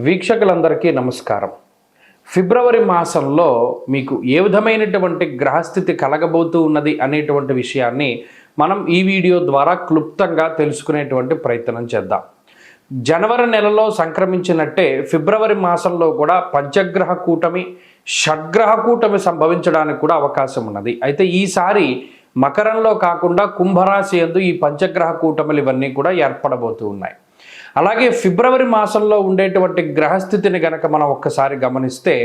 వీక్షకులందరికీ నమస్కారం. ఫిబ్రవరి మాసంలో మీకు ఏ విధమైనటువంటి గ్రహస్థితి కలగబోతూ ఉన్నది అనేటువంటి విషయాన్ని మనం ఈ వీడియో ద్వారా క్లుప్తంగా తెలుసుకునేటువంటి ప్రయత్నం చేద్దాం. జనవరి నెలలో సంక్రమించినట్టే ఫిబ్రవరి మాసంలో కూడా పంచగ్రహ కూటమి, షడ్గ్రహ కూటమి సంభవించడానికి కూడా అవకాశం ఉన్నది. అయితే ఈసారి మకరంలో కాకుండా కుంభరాశి యందు ఈ పంచగ్రహ కూటములు ఇవన్నీ కూడా ఏర్పడబోతూ ఉన్నాయి. అలాగే ఫిబ్రవరి మాసంలో ఉండేటువంటి గ్రహస్థితిని గనక మనం ఒక్కసారి గమనిస్తే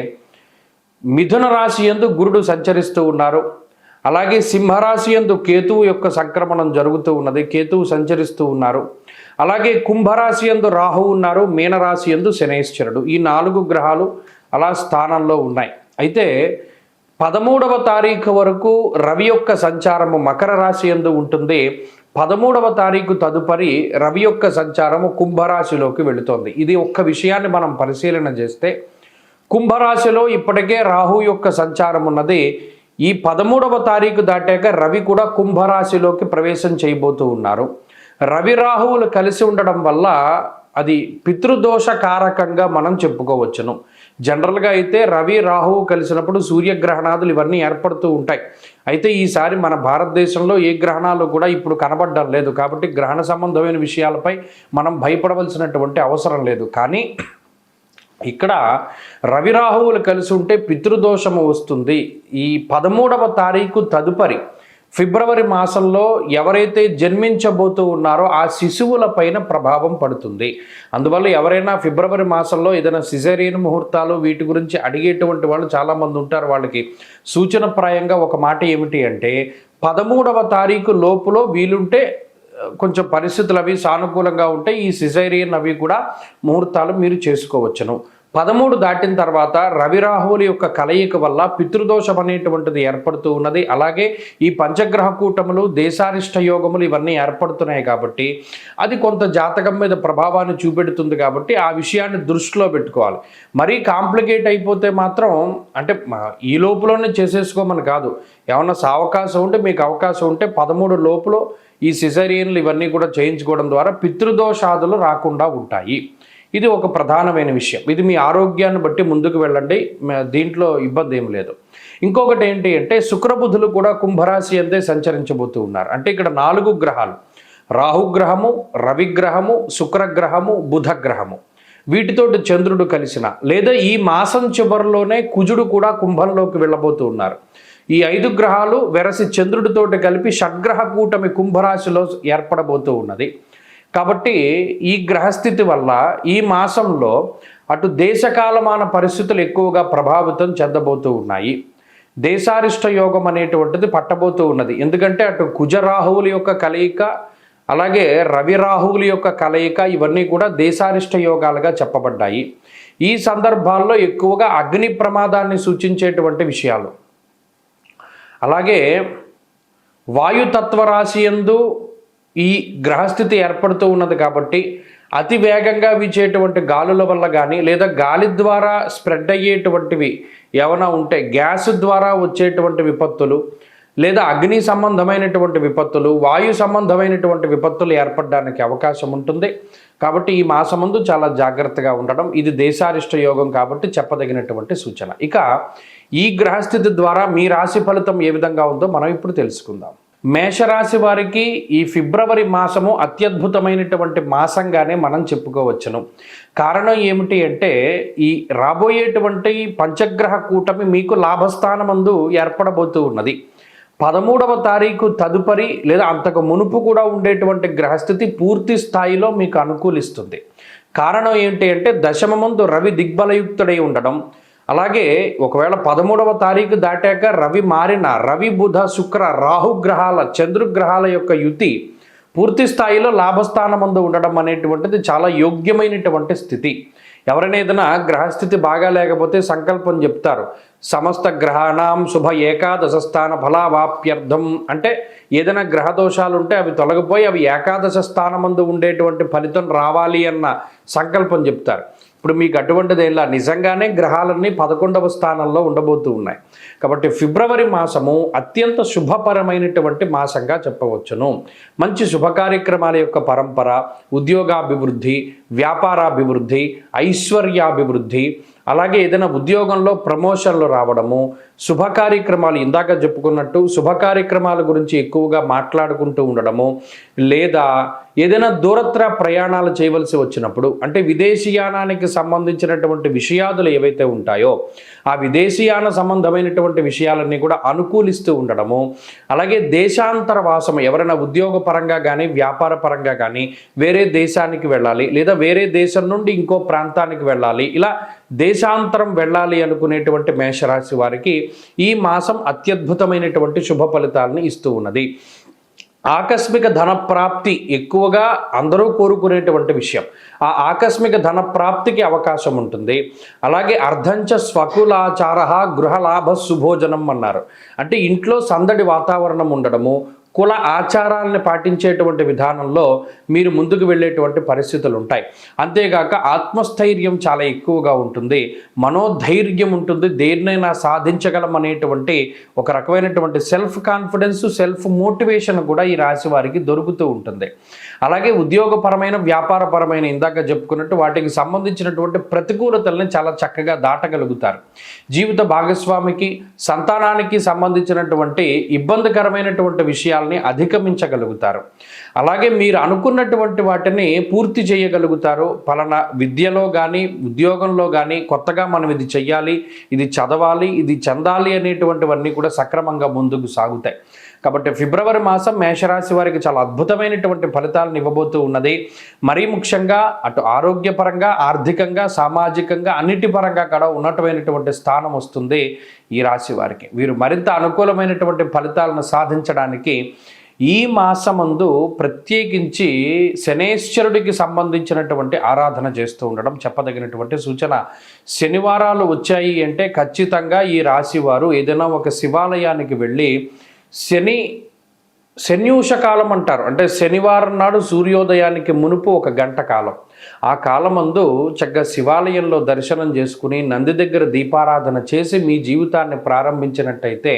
మిథున రాశి యందు గురుడు సంచరిస్తూ ఉన్నారు. అలాగే సింహరాశి యందు కేతువు యొక్క సంక్రమణం జరుగుతూ ఉన్నది, కేతువు సంచరిస్తూ ఉన్నారు. అలాగే కుంభరాశి యందు రాహువు ఉన్నారు, మీనరాశి యందు శనైశ్వరుడు. ఈ 4 గ్రహాలు అలా స్థానంలో ఉన్నాయి. అయితే 13వ తారీఖు వరకు రవి యొక్క సంచారము మకర రాశి యందు ఉంటుంది. 13వ తారీఖు తదుపరి రవి యొక్క సంచారము కుంభరాశిలోకి వెళుతోంది. ఇది ఒక్క విషయాన్ని మనం పరిశీలన చేస్తే కుంభరాశిలో ఇప్పటికే రాహు యొక్క సంచారం ఉన్నది. ఈ 13వ తారీఖు దాటాక రవి కూడా కుంభరాశిలోకి ప్రవేశం చేయబోతూ ఉన్నారు. రవి రాహువులు కలిసి ఉండడం వల్ల అది పితృదోష కారకంగా మనం చెప్పుకోవచ్చును. జనరల్గా అయితే రవి రాహువు కలిసినప్పుడు సూర్యగ్రహణాదులు ఇవన్నీ ఏర్పడుతూ ఉంటాయి. అయితే ఈసారి మన భారతదేశంలో ఏ గ్రహణాలు కూడా ఇప్పుడు కనబడడం లేదు. కాబట్టి గ్రహణ సంబంధమైన విషయాలపై మనం భయపడవలసినటువంటి అవసరం లేదు. కానీ ఇక్కడ రవి రాహువులు కలిసి ఉంటే పితృదోషము వస్తుంది. ఈ 13వ తారీఖు తదుపరి ఫిబ్రవరి మాసంలో ఎవరైతే జన్మించబోతూ ఉన్నారో ఆ శిశువుల పైన ప్రభావం పడుతుంది. అందువల్ల ఎవరైనా ఫిబ్రవరి మాసంలో ఏదైనా సిజేరియన్ ముహూర్తాలు వీటి గురించి అడిగేటువంటి వాళ్ళు చాలామంది ఉంటారు. వాళ్ళకి సూచనప్రాయంగా ఒక మాట ఏమిటి అంటే 13వ తారీఖు లోపులో వీలుంటే కొంచెం పరిస్థితులు అవి సానుకూలంగా ఉంటే ఈ సిజేరియన్ అవి కూడా ముహూర్తాలు మీరు చేసుకోవచ్చును. 13 దాటిన తర్వాత రవి రాహువుల యొక్క కలయిక వల్ల పితృదోషం అనేటువంటిది ఏర్పడుతూ ఉన్నది. అలాగే ఈ పంచగ్రహ కూటములు, దేశారిష్ట యోగములు ఇవన్నీ ఏర్పడుతున్నాయి కాబట్టి అది కొంత జాతకం మీద ప్రభావాన్ని చూపెడుతుంది. కాబట్టి ఆ విషయాన్ని దృష్టిలో పెట్టుకోవాలి. మరీ కాంప్లికేట్ అయిపోతే మాత్రం అంటే ఈ లోపులోనే చేసేసుకోమని కాదు. ఏమన్నా అవకాశం ఉంటే మీకు అవకాశం ఉంటే 13 లోపులో ఈ సిజేరియన్లు ఇవన్నీ కూడా చేయించుకోవడం ద్వారా పితృదోషాదులు రాకుండా ఉంటాయి. ఇది ఒక ప్రధానమైన విషయం. ఇది మీ ఆరోగ్యాన్ని బట్టి ముందుకు వెళ్ళండి, దీంట్లో ఇబ్బంది ఏం లేదు. ఇంకొకటి ఏంటి అంటే శుక్రబుధులు కూడా కుంభరాశి అంతే సంచరించబోతూ ఉన్నారు. అంటే ఇక్కడ 4 గ్రహాలు, రాహుగ్రహము, రవిగ్రహము, శుక్రగ్రహము, బుధగ్రహము, వీటితోటి చంద్రుడు కలిసిన లేదా ఈ మాసం చివరిలోనే కుజుడు కూడా కుంభంలోకి వెళ్ళబోతూ ఉన్నారు. ఈ 5 గ్రహాలు వెరసి చంద్రుడితోటి కలిపి షడ్గ్రహ కూటమి కుంభరాశిలో ఏర్పడబోతూ ఉన్నది. కాబట్టి ఈ గ్రహస్థితి వల్ల ఈ మాసంలో అటు దేశకాలమాన పరిస్థితులు ఎక్కువగా ప్రభావితం చెందబోతూ ఉన్నాయి. దేశారిష్ట యోగం అనేటువంటిది పట్టబోతూ ఉన్నది. ఎందుకంటే అటు కుజరాహువుల యొక్క కలయిక, అలాగే రవి రాహువుల యొక్క కలయిక ఇవన్నీ కూడా దేశారిష్ట యోగాలుగా చెప్పబడ్డాయి. ఈ సందర్భాల్లో ఎక్కువగా అగ్ని ప్రమాదాన్ని సూచించేటువంటి విషయాలు, అలాగే వాయుతత్వ రాశి యందు ఈ గ్రహస్థితి ఏర్పడుతూ ఉన్నది. కాబట్టి అతి వేగంగా వీచేటువంటి గాలుల వల్ల కానీ లేదా గాలి ద్వారా స్ప్రెడ్ అయ్యేటువంటివి ఏమైనా ఉంటే గ్యాస్ ద్వారా వచ్చేటువంటి విపత్తులు లేదా అగ్ని సంబంధమైనటువంటి విపత్తులు, వాయు సంబంధమైనటువంటి విపత్తులు ఏర్పడడానికి అవకాశం ఉంటుంది. కాబట్టి ఈ మాసమందు చాలా జాగ్రత్తగా ఉండడం, ఇది దేశారిష్ట యోగం కాబట్టి చెప్పదగినటువంటి సూచన. ఇక ఈ గ్రహస్థితి ద్వారా మీ రాశి ఫలితం ఏ విధంగా ఉందో మనం ఇప్పుడు తెలుసుకుందాం. మేషరాశి వారికి ఈ ఫిబ్రవరి మాసము అత్యద్భుతమైనటువంటి మాసంగానే మనం చెప్పుకోవచ్చును. కారణం ఏమిటి అంటే ఈ రాబోయేటువంటి పంచగ్రహ కూటమి మీకు లాభస్థానమందు ఏర్పడబోతూ ఉన్నది. 13వ తారీఖు తదుపరి లేదా అంతకు మునుపు కూడా ఉండేటువంటి గ్రహస్థితి పూర్తి స్థాయిలో మీకు అనుకూలిస్తుంది. కారణం ఏంటి అంటే దశమమందు రవి దిగ్బలయుక్తుడై ఉండడం, అలాగే ఒకవేళ 13వ తారీఖు దాటాక రవి మారిన రవి బుధ శుక్ర రాహుగ్రహాల చంద్రగ్రహాల యొక్క యుతి పూర్తి స్థాయిలో లాభస్థానమందు ఉండడం అనేటువంటిది చాలా యోగ్యమైనటువంటి స్థితి. ఎవరైనా ఏదైనా గ్రహస్థితి బాగా లేకపోతే సంకల్పం చెప్తారు, సమస్త గ్రహాణం శుభ ఏకాదశ స్థాన ఫలావాప్యర్థం. అంటే ఏదైనా గ్రహ దోషాలు ఉంటే అవి తొలగిపోయి అవి ఏకాదశ స్థానమందు ఉండేటువంటి ఫలితం రావాలి అన్న సంకల్పం చెప్తారు. ఇప్పుడు మీకు అటువంటిదేలా నిజంగానే గ్రహాలన్నీ 11వ స్థానంలో ఉండబోతూ ఉన్నాయి. కాబట్టి ఫిబ్రవరి మాసము అత్యంత శుభపరమైనటువంటి మాసంగా చెప్పవచ్చును. మంచి శుభ కార్యక్రమాల యొక్క పరంపర, ఉద్యోగాభివృద్ధి, వ్యాపారాభివృద్ధి, ఐశ్వర్యాభివృద్ధి, అలాగే ఏదైనా ఉద్యోగంలో ప్రమోషన్లు రావడము, శుభ కార్యక్రమాలు ఇందాక చెప్పుకున్నట్టు శుభ కార్యక్రమాల గురించి ఎక్కువగా మాట్లాడుకుంటూ ఉండడము, లేదా ఏదైనా దూరత్ర ప్రయాణాలు చేయవలసి వచ్చినప్పుడు అంటే విదేశీయానానికి సంబంధించినటువంటి విషయాదులు ఏవైతే ఉంటాయో ఆ విదేశీయాన సంబంధమైనటువంటి విషయాలన్నీ కూడా అనుకూలిస్తూ ఉండడము, అలాగే దేశాంతర వాసం ఎవరైనా ఉద్యోగ పరంగా కానీ వ్యాపార పరంగా కానీ వేరే దేశానికి వెళ్ళాలి లేదా వేరే దేశం నుండి ఇంకో ప్రాంతానికి వెళ్ళాలి, ఇలా దేశాంతరం వెళ్ళాలి అనుకునేటువంటి మేషరాశి వారికి ఈ మాసం అత్యద్భుతమైనటువంటి శుభ ఫలితాలను ఇస్తూ ఉన్నది. ఆకస్మిక ధన ప్రాప్తి ఎక్కువగా అందరూ కోరుకునేటువంటి విషయం. ఆ ఆకస్మిక ధన ప్రాప్తికి అవకాశం ఉంటుంది. అలాగే అర్ధంచ స్వకులాచార గృహలాభ శుభోజనం అన్నారు. అంటే ఇంట్లో సందడి వాతావరణం ఉండడము, కుల ఆచారాలను పాటించేటువంటి విధానంలో మీరు ముందుకు వెళ్ళేటువంటి పరిస్థితులు ఉంటాయి. అంతేగాక ఆత్మస్థైర్యం చాలా ఎక్కువగా ఉంటుంది, మనోధైర్యం ఉంటుంది, దేన్నైనా సాధించగలం అనేటువంటి ఒక రకమైనటువంటి సెల్ఫ్ కాన్ఫిడెన్స్, సెల్ఫ్ మోటివేషన్ కూడా ఈ రాశి వారికి దొరుకుతూ ఉంటుంది. అలాగే ఉద్యోగపరమైన వ్యాపారపరమైన ఇందాక చెప్పుకున్నట్టు వాటికి సంబంధించినటువంటి ప్రతికూలతల్ని చాలా చక్కగా దాటగలుగుతారు. జీవిత భాగస్వామికి సంతానానికి సంబంధించినటువంటి ఇబ్బందికరమైనటువంటి విషయాల్ని అధిగమించగలుగుతారు. అలాగే మీరు అనుకున్నటువంటి వాటిని పూర్తి చేయగలుగుతారు. పలానా విద్యలో కానీ ఉద్యోగంలో కానీ కొత్తగా మనం ఇది చెయ్యాలి, ఇది చదవాలి, ఇది చెందాలి అనేటువంటివన్నీ కూడా సక్రమంగా ముందుకు సాగుతాయి. కాబట్టి ఫిబ్రవరి మాసం మేషరాశి వారికి చాలా అద్భుతమైనటువంటి ఫలితాలను ఇవ్వబోతూ ఉన్నది. మరీ ముఖ్యంగా అటు ఆరోగ్యపరంగా, ఆర్థికంగా, సామాజికంగా అన్నిటి పరంగా కూడా ఉన్నతమైనటువంటి స్థానం వస్తుంది ఈ రాశి వారికి. వీరు మరింత అనుకూలమైనటువంటి ఫలితాలను సాధించడానికి ఈ మాసమందు ప్రత్యేకించి శనేశ్వరుడికి సంబంధించినటువంటి ఆరాధన చేస్తూ ఉండడం చెప్పదగినటువంటి సూచన. శనివారాలు వచ్చాయి అంటే ఖచ్చితంగా ఈ రాశి వారు ఏదైనా ఒక శివాలయానికి వెళ్ళి శనియూష కాలం అంటారు, అంటే శనివారం నాడు సూర్యోదయానికి మునుపు 1 గంట కాలం, ఆ కాలమందు చక్కగా శివాలయంలో దర్శనం చేసుకుని నంది దగ్గర దీపారాధన చేసి మీ జీవితాన్ని ప్రారంభించినట్టయితే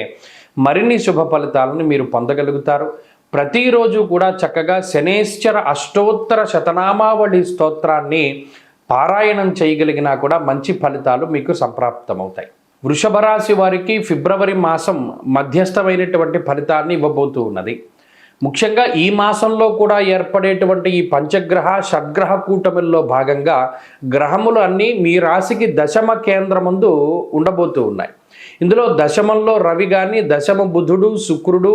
మరిన్ని శుభ ఫలితాలను మీరు పొందగలుగుతారు. ప్రతిరోజు కూడా చక్కగా శనేశ్వర అష్టోత్తర శతనామావళి స్తోత్రాన్ని పారాయణం చేయగలిగినా కూడా మంచి ఫలితాలు మీకు సంప్రాప్తమవుతాయి. వృషభ రాశి వారికి ఫిబ్రవరి మాసం మధ్యస్థమైనటువంటి ఫలితాన్ని ఇవ్వబోతూ ఉన్నది. ముఖ్యంగా ఈ మాసంలో కూడా ఏర్పడేటువంటి ఈ పంచగ్రహ షడ్గ్రహ కూటమిల్లో భాగంగా గ్రహములు అన్నీ మీ రాశికి దశమ కేంద్రమందు ఉండబోతూ ఉన్నాయి. ఇందులో దశమంలో రవి కానీ, దశమ బుధుడు, శుక్రుడు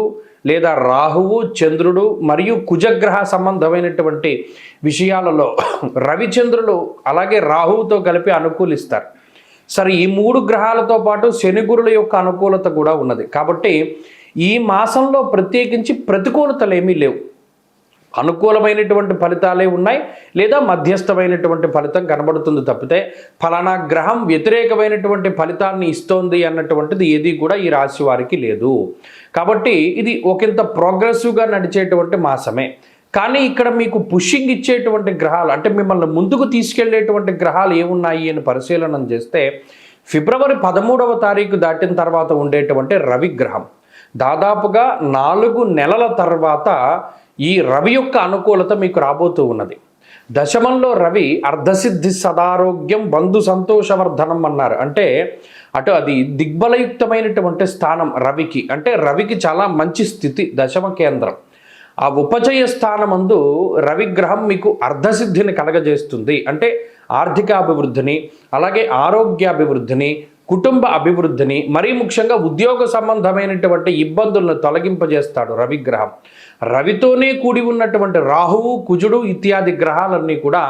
లేదా రాహువు, చంద్రుడు మరియు కుజగ్రహ సంబంధమైనటువంటి విషయాలలో రవిచంద్రులు అలాగే రాహువుతో కలిపి అనుకూలిస్తారు. సరే, ఈ 3 గ్రహాలతో పాటు శని గురుల యొక్క అనుకూలత కూడా ఉన్నది. కాబట్టి ఈ మాసంలో ప్రత్యేకించి ప్రతికూలతలు ఏమీ లేవు, అనుకూలమైనటువంటి ఫలితాలే ఉన్నాయి, లేదా మధ్యస్థమైనటువంటి ఫలితం కనబడుతుంది తప్పితే ఫలానా గ్రహం వ్యతిరేకమైనటువంటి ఫలితాన్ని ఇస్తోంది అన్నటువంటిది ఏది కూడా ఈ రాశి వారికి లేదు. కాబట్టి ఇది ఒకంత ప్రోగ్రెసివ్గా నడిచేటువంటి మాసమే. కానీ ఇక్కడ మీకు పుషింగ్ ఇచ్చేటువంటి గ్రహాలు అంటే మిమ్మల్ని ముందుకు తీసుకెళ్లేటువంటి గ్రహాలు ఏమున్నాయి అని పరిశీలన చేస్తే ఫిబ్రవరి 13వ తారీఖు దాటిన తర్వాత ఉండేటువంటి రవి గ్రహం దాదాపుగా 4 నెలల తర్వాత ఈ రవి యొక్క అనుకూలత మీకు రాబోతూ ఉన్నది. దశమంలో రవి అర్ధసిద్ధి సదారోగ్యం బంధు సంతోషవర్ధనం అన్నారు. అంటే అటు అది దిగ్బలయుక్తమైనటువంటి స్థానం రవికి, అంటే రవికి చాలా మంచి స్థితి దశమ కేంద్రం. ఆ ఉపచయ స్థానమందు రవిగ్రహం మీకు అర్ధసిద్ధిని కలగజేస్తుంది. అంటే ఆర్థికాభివృద్ధిని, అలాగే ఆరోగ్యాభివృద్ధిని, కుటుంబ అభివృద్ధిని, మరీ ముఖ్యంగా ఉద్యోగ సంబంధమైనటువంటి ఇబ్బందులను తొలగింపజేస్తాడు రవిగ్రహం. రవితోనే కూడి ఉన్నటువంటి రాహువు, కుజుడు ఇత్యాది గ్రహాలన్నీ కూడా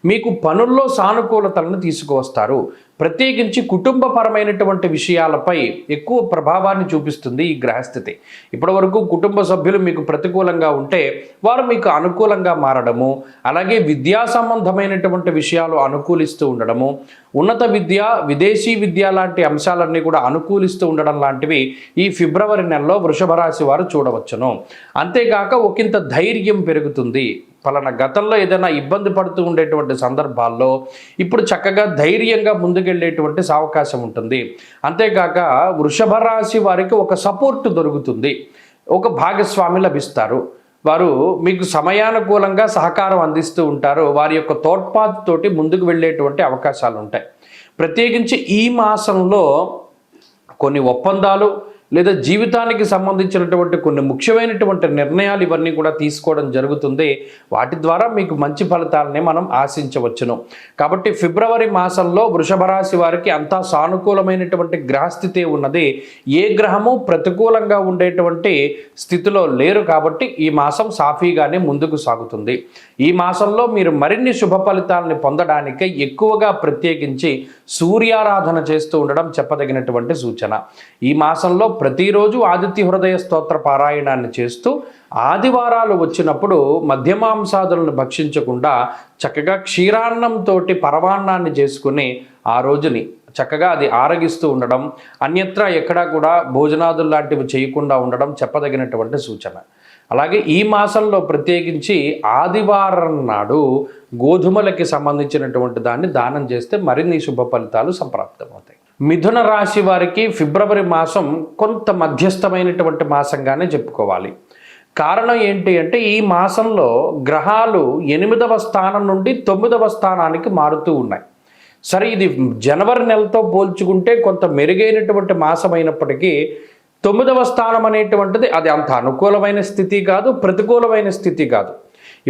మీకు పనుల్లో సానుకూలతలను తీసుకువస్తారు. ప్రత్యేకించి కుటుంబపరమైనటువంటి విషయాలపై ఎక్కువ ప్రభావాన్ని చూపిస్తుంది ఈ గ్రహస్థితి. ఇప్పటివరకు కుటుంబ సభ్యులు మీకు ప్రతికూలంగా ఉంటే వారు మీకు అనుకూలంగా మారడము, అలాగే విద్యా సంబంధమైనటువంటి విషయాలు అనుకూలిస్తూ ఉండడము, ఉన్నత విద్య, విదేశీ విద్య లాంటి అంశాలన్నీ కూడా అనుకూలిస్తూ ఉండడం లాంటివి ఈ ఫిబ్రవరి నెలలో వృషభ రాశి వారు చూడవచ్చును. అంతేగాక ఒకంత ధైర్యం పెరుగుతుంది. ఫలానా గతంలో ఏదైనా ఇబ్బంది పడుతూ ఉండేటువంటి సందర్భాల్లో ఇప్పుడు చక్కగా ధైర్యంగా ముందుకెళ్ళేటువంటి అవకాశం ఉంటుంది. అంతేకాక వృషభ రాశి వారికి ఒక సపోర్ట్ దొరుకుతుంది, ఒక భాగస్వామి లభిస్తారు, వారు మీకు సమయానుకూలంగా సహకారం అందిస్తూ ఉంటారు, వారి యొక్క తోడ్పాటుతోటి ముందుకు వెళ్ళేటువంటి అవకాశాలు ఉంటాయి. ప్రత్యేకించి ఈ మాసంలో కొన్ని ఒప్పందాలు లేదా జీవితానికి సంబంధించినటువంటి కొన్ని ముఖ్యమైనటువంటి నిర్ణయాలు ఇవన్నీ కూడా తీసుకోవడం జరుగుతుంది. వాటి ద్వారా మీకు మంచి ఫలితాలని మనం ఆశించవచ్చును. కాబట్టి ఫిబ్రవరి మాసంలో వృషభ రాశి వారికి అంతా సానుకూలమైనటువంటి గ్రహస్థితి ఉన్నది. ఏ గ్రహము ప్రతికూలంగా ఉండేటువంటి స్థితిలో లేరు. కాబట్టి ఈ మాసం సాఫీగానే ముందుకు సాగుతుంది. ఈ మాసంలో మీరు మరిన్ని శుభ ఫలితాలని పొందడానికి ఎక్కువగా ప్రత్యేకించి సూర్యారాధన చేస్తూ ఉండడం చెప్పదగినటువంటి సూచన. ఈ మాసంలో ప్రతిరోజు ఆదిత్య హృదయ స్తోత్ర పారాయణాన్ని చేస్తూ ఆదివారాలు వచ్చినప్పుడు మధ్యమాంసాదులను భక్షించకుండా చక్కగా క్షీరాన్నంతో పరమాన్నాన్ని చేసుకుని ఆ రోజుని చక్కగా అది ఆరగిస్తూ ఉండడం, అన్యత్రా ఎక్కడా కూడా భోజనాదులు లాంటివి చేయకుండా ఉండడం చెప్పదగినటువంటి సూచన. అలాగే ఈ మాసంలో ప్రత్యేకించి ఆదివారం నాడు గోధుమలకి సంబంధించినటువంటి దాన్ని దానం చేస్తే మరిన్ని శుభ ఫలితాలు సంప్రాప్తమవుతాయి. మిథున రాశి వారికి ఫిబ్రవరి మాసం కొంత మధ్యస్థమైనటువంటి మాసంగానే చెప్పుకోవాలి. కారణం ఏంటి అంటే ఈ మాసంలో గ్రహాలు 8వ స్థానం నుండి 9వ స్థానానికి మారుతూ ఉన్నాయి. సరే, ఇది జనవరి నెలతో పోల్చుకుంటే కొంత మెరుగైనటువంటి మాసం అయినప్పటికీ 9వ స్థానం అనేటువంటిది అది అంత అనుకూలమైన స్థితి కాదు, ప్రతికూలమైన స్థితి కాదు.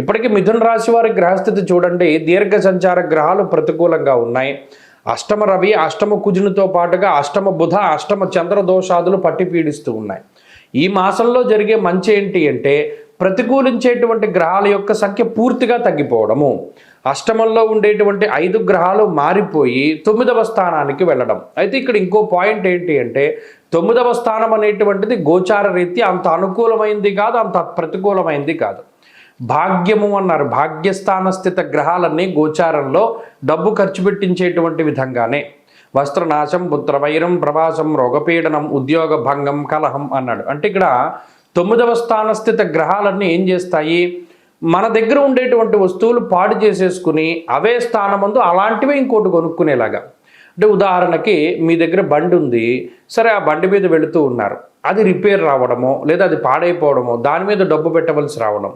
ఇప్పటికీ మిథున రాశి వారి గ్రహస్థితి చూడండి, దీర్ఘ సంచార గ్రహాలు ప్రతికూలంగా ఉన్నాయి. అష్టమ రవి, అష్టమ కుజునితో పాటుగా అష్టమ బుధ, అష్టమ చంద్ర దోషాదులు పట్టి పీడిస్తూ ఉన్నాయి. ఈ మాసంలో జరిగే మంచి ఏంటి అంటే ప్రతికూలించేటువంటి గ్రహాల యొక్క సంఖ్య పూర్తిగా తగ్గిపోవడము, అష్టమంలో ఉండేటువంటి 5 గ్రహాలు మారిపోయి 9వ స్థానానికి వెళ్ళడం. అయితే ఇక్కడ ఇంకో పాయింట్ ఏంటి అంటే 9వ స్థానం అనేటువంటిది గోచార రీత్యా అంత అనుకూలమైంది కాదు, అంత ప్రతికూలమైంది కాదు. భాగ్యము అన్నారు. భాగ్యస్థాన స్థిత గ్రహాలన్నీ గోచారంలో డబ్బు ఖర్చు పెట్టించేటువంటి విధంగానే వస్త్రనాశం, పుత్రవైరం, ప్రవాసం, రోగపీడనం, ఉద్యోగ భంగం, కలహం అన్నాడు. అంటే ఇక్కడ 9వ స్థాన స్థిత గ్రహాలన్నీ ఏం చేస్తాయి, మన దగ్గర ఉండేటువంటి వస్తువులు పాడు చేసేసుకుని అవే స్థానమందు అలాంటివే ఇంకోటి కొనుక్కునేలాగా. అంటే ఉదాహరణకి మీ దగ్గర బండి ఉంది, సరే ఆ బండి మీద వెళుతూ ఉన్నారు, అది రిపేర్ రావడమో లేదా అది పాడైపోవడమో దాని మీద డబ్బు పెట్టవలసి రావడం.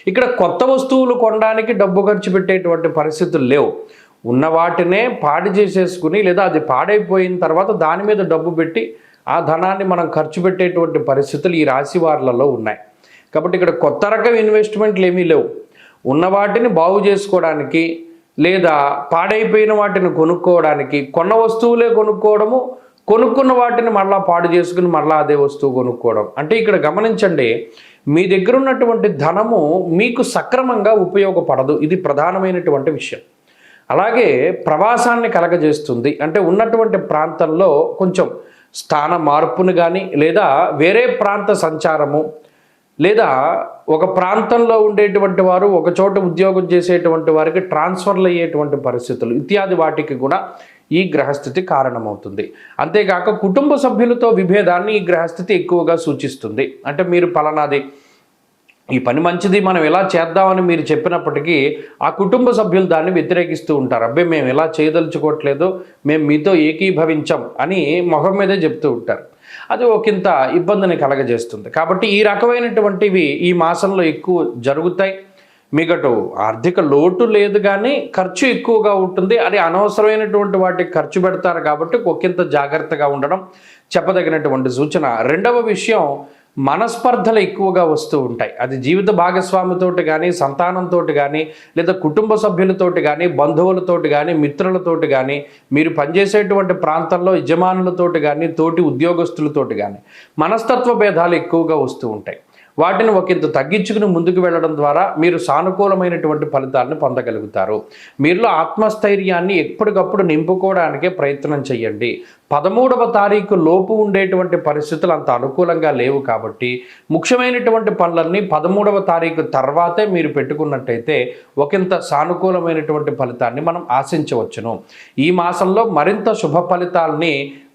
ఇక్కడ కొత్త వస్తువులు కొనడానికి డబ్బు ఖర్చు పెట్టేటువంటి పరిస్థితులు లేవు. ఉన్న వాటినే పాడు చేసేసుకుని లేదా అది పాడైపోయిన తర్వాత దాని మీద డబ్బు పెట్టి ఆ ధనాన్ని మనం ఖర్చు పెట్టేటువంటి పరిస్థితులు ఈ రాశి వారులలో ఉన్నాయి. కాబట్టి ఇక్కడ కొత్త రకం ఇన్వెస్ట్మెంట్లు ఏమీ లేవు. ఉన్న వాటిని బాగు చేసుకోవడానికి లేదా పాడైపోయిన వాటిని కొనుక్కోవడానికి, కొన్న వస్తువులే కొనుక్కోవడము, కొనుక్కున్న వాటిని మళ్ళీ పాడు చేసుకుని మళ్ళీ అదే వస్తువు కొనుక్కోవడం. అంటే ఇక్కడ గమనించండి, మీ దగ్గర ఉన్నటువంటి ధనము మీకు సక్రమంగా ఉపయోగపడదు. ఇది ప్రధానమైనటువంటి విషయం. అలాగే ప్రవాసాన్ని కలగజేస్తుంది. అంటే ఉన్నటువంటి ప్రాంతంలో కొంచెం స్థాన మార్పును కానీ లేదా వేరే ప్రాంత సంచారము లేదా ఒక ప్రాంతంలో ఉండేటువంటి వారు ఒక చోట ఉద్యోగం చేసేటువంటి వారికి ట్రాన్స్ఫర్లు అయ్యేటువంటి పరిస్థితులు ఇత్యాది వాటికి కూడా ఈ గ్రహస్థితి కారణమవుతుంది. అంతేకాక కుటుంబ సభ్యులతో విభేదాన్ని ఈ గ్రహస్థితి ఎక్కువగా సూచిస్తుంది. అంటే మీరు పలానాది ఈ పని మంచిది, మనం ఎలా చేద్దామని మీరు చెప్పినప్పటికీ ఆ కుటుంబ సభ్యులు దాన్ని వ్యతిరేకిస్తూ ఉంటారు. అబ్బాయి మేము ఎలా చేయదలుచుకోవట్లేదు, మేము మీతో ఏకీభవించాం అని మొహం మీదే చెప్తూ ఉంటారు. అది ఒకంత ఇబ్బందిని కలగజేస్తుంది. కాబట్టి ఈ రకమైనటువంటివి ఈ మాసంలో ఎక్కువ జరుగుతాయి. మీకటు ఆర్థిక లోటు లేదు కానీ ఖర్చు ఎక్కువగా ఉంటుంది. అది అనవసరమైనటువంటి వాటికి ఖర్చు పెడతారు కాబట్టి ఒకంత జాగ్రత్తగా ఉండడం చెప్పదగినటువంటి సూచన. రెండవ విషయం, మనస్పర్ధలు ఎక్కువగా వస్తూ ఉంటాయి. అది జీవిత భాగస్వామితోటి కానీ, సంతానంతో కానీ, లేదా కుటుంబ సభ్యులతోటి కానీ, బంధువులతోటి కానీ, మిత్రులతోటి కానీ, మీరు పనిచేసేటువంటి ప్రాంతంలో యజమానులతోటి కానీ, తోటి ఉద్యోగస్తులతోటి కానీ మనస్తత్వ భేదాలు ఎక్కువగా వస్తూ ఉంటాయి. వాటిని ఒకంత తగ్గించుకుని ముందుకు వెళ్ళడం ద్వారా మీరు సానుకూలమైనటువంటి ఫలితాలను పొందగలుగుతారు. మీలో ఆత్మస్థైర్యాన్ని ఎప్పటికప్పుడు నింపుకోవడానికే ప్రయత్నం చేయండి. 13వ తారీఖు లోపు ఉండేటువంటి పరిస్థితులు అంత అనుకూలంగా లేవు కాబట్టి ముఖ్యమైనటువంటి పనులన్నీ 13వ తారీఖు తర్వాతే మీరు పెట్టుకున్నట్టయితే ఒకంత సానుకూలమైనటువంటి ఫలితాన్ని మనం ఆశించవచ్చును. ఈ మాసంలో మరింత శుభ ఫలితాలని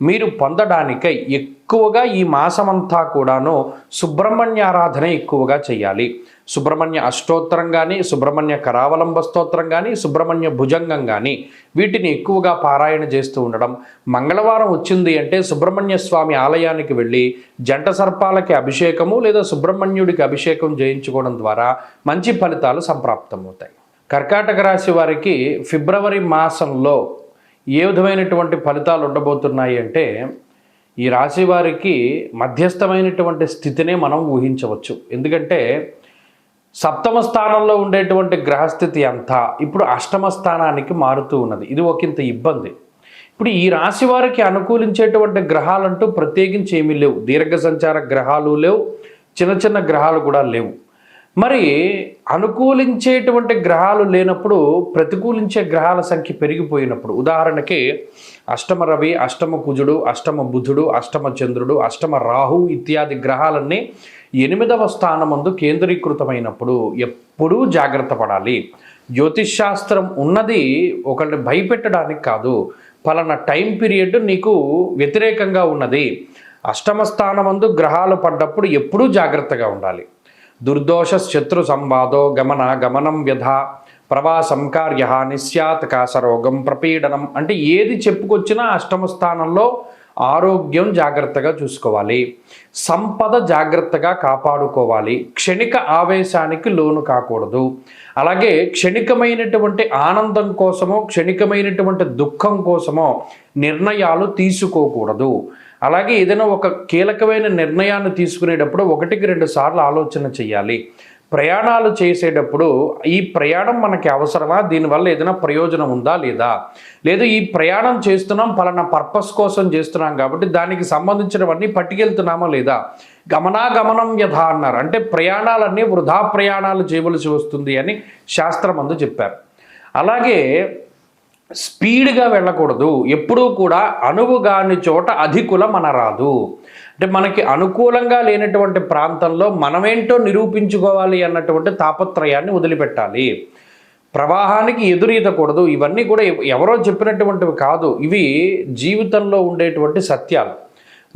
మీరు పొందడానికై ఎక్కువ ఎక్కువగా ఈ మాసమంతా కూడాను సుబ్రహ్మణ్య ఆరాధన ఎక్కువగా చేయాలి. సుబ్రహ్మణ్య అష్టోత్తరం కానీ, సుబ్రహ్మణ్య కరావలంబ స్తోత్రం కానీ, సుబ్రహ్మణ్య భుజంగం కానీ వీటిని ఎక్కువగా పారాయణ చేస్తూ ఉండడం. మంగళవారం వచ్చింది అంటే సుబ్రహ్మణ్య స్వామి ఆలయానికి వెళ్ళి జంట సర్పాలకి అభిషేకము లేదా సుబ్రహ్మణ్యుడికి అభిషేకం చేయించుకోవడం ద్వారా మంచి ఫలితాలు సంప్రాప్తమవుతాయి. కర్కాటక రాశి వారికి ఫిబ్రవరి మాసంలో ఏ విధమైనటువంటి ఫలితాలు ఉండబోతున్నాయి అంటే, ఈ రాశి వారికి మధ్యస్థమైనటువంటి స్థితినే మనం ఊహించవచ్చు. ఎందుకంటే సప్తమ స్థానంలో ఉండేటువంటి గ్రహస్థితి అంతా ఇప్పుడు అష్టమ స్థానానికి మారుతూ ఉన్నది. ఇది ఒకంత ఇబ్బంది. ఇప్పుడు ఈ రాశి వారికి అనుకూలించేటువంటి గ్రహాలంటూ ప్రత్యేకించి ఏమీ లేవు. దీర్ఘ సంచార గ్రహాలు లేవు, చిన్న చిన్న గ్రహాలు కూడా లేవు. మరి అనుకూలించేటువంటి గ్రహాలు లేనప్పుడు ప్రతికూలించే గ్రహాల సంఖ్య పెరిగిపోయినప్పుడు, ఉదాహరణకి అష్టమ రవి, అష్టమ కుజుడు, అష్టమ బుధుడు, అష్టమ చంద్రుడు, అష్టమ రాహు ఇత్యాది గ్రహాలన్నీ 8వ స్థానమందు కేంద్రీకృతమైనప్పుడు ఎప్పుడూ జాగ్రత్త పడాలి. జ్యోతిష్ శాస్త్రం ఉన్నది ఒకరిని భయపెట్టడానికి కాదు. పలానా టైం పీరియడ్ నీకు వ్యతిరేకంగా ఉన్నది. అష్టమ స్థానమందు గ్రహాలు పడ్డప్పుడు ఎప్పుడూ జాగ్రత్తగా ఉండాలి. దుర్దోష శత్రు సంవాదో గమనం వ్యధ ప్రవాసం కార్య నిస్యాత్ కాసరోగం ప్రపీడనం అంటే ఏది చెప్పుకొచ్చినా అష్టమ స్థానంలో ఆరోగ్యం జాగ్రత్తగా చూసుకోవాలి, సంపద జాగ్రత్తగా కాపాడుకోవాలి, క్షణిక ఆవేశానికి లోను కాకూడదు. అలాగే క్షణికమైనటువంటి ఆనందం కోసమో క్షణికమైనటువంటి దుఃఖం కోసమో నిర్ణయాలు తీసుకోకూడదు. అలాగే ఏదైనా ఒక కీలకమైన నిర్ణయాన్ని తీసుకునేటప్పుడు 1-2 సార్లు ఆలోచన చేయాలి. ప్రయాణాలు చేసేటప్పుడు ఈ ప్రయాణం మనకి అవసరమా, దీనివల్ల ఏదైనా ప్రయోజనం ఉందా లేదా, లేదు ఈ ప్రయాణం చేస్తున్నాం పలానా పర్పస్ కోసం చేస్తున్నాం కాబట్టి దానికి సంబంధించినవన్నీ పట్టుకెళ్తున్నామా లేదా. గమనం యథ అన్నారు. అంటే ప్రయాణాలన్నీ వృధా ప్రయాణాలు చేయవలసి వస్తుంది అని శాస్త్రం అందు చెప్పారు. అలాగే స్పీడ్గా వెళ్ళకూడదు. ఎప్పుడూ కూడా అనువుగాని చోట అధికులం అనరాదు. అంటే మనకి అనుకూలంగా లేనటువంటి ప్రాంతంలో మనమేంటో నిరూపించుకోవాలి అన్నటువంటి తాపత్రయాన్ని వదిలిపెట్టాలి. ప్రవాహానికి ఎదురీదకూడదు. ఇవన్నీ కూడా ఎవరో చెప్పినటువంటివి కాదు, ఇవి జీవితంలో ఉండేటువంటి సత్యాలు.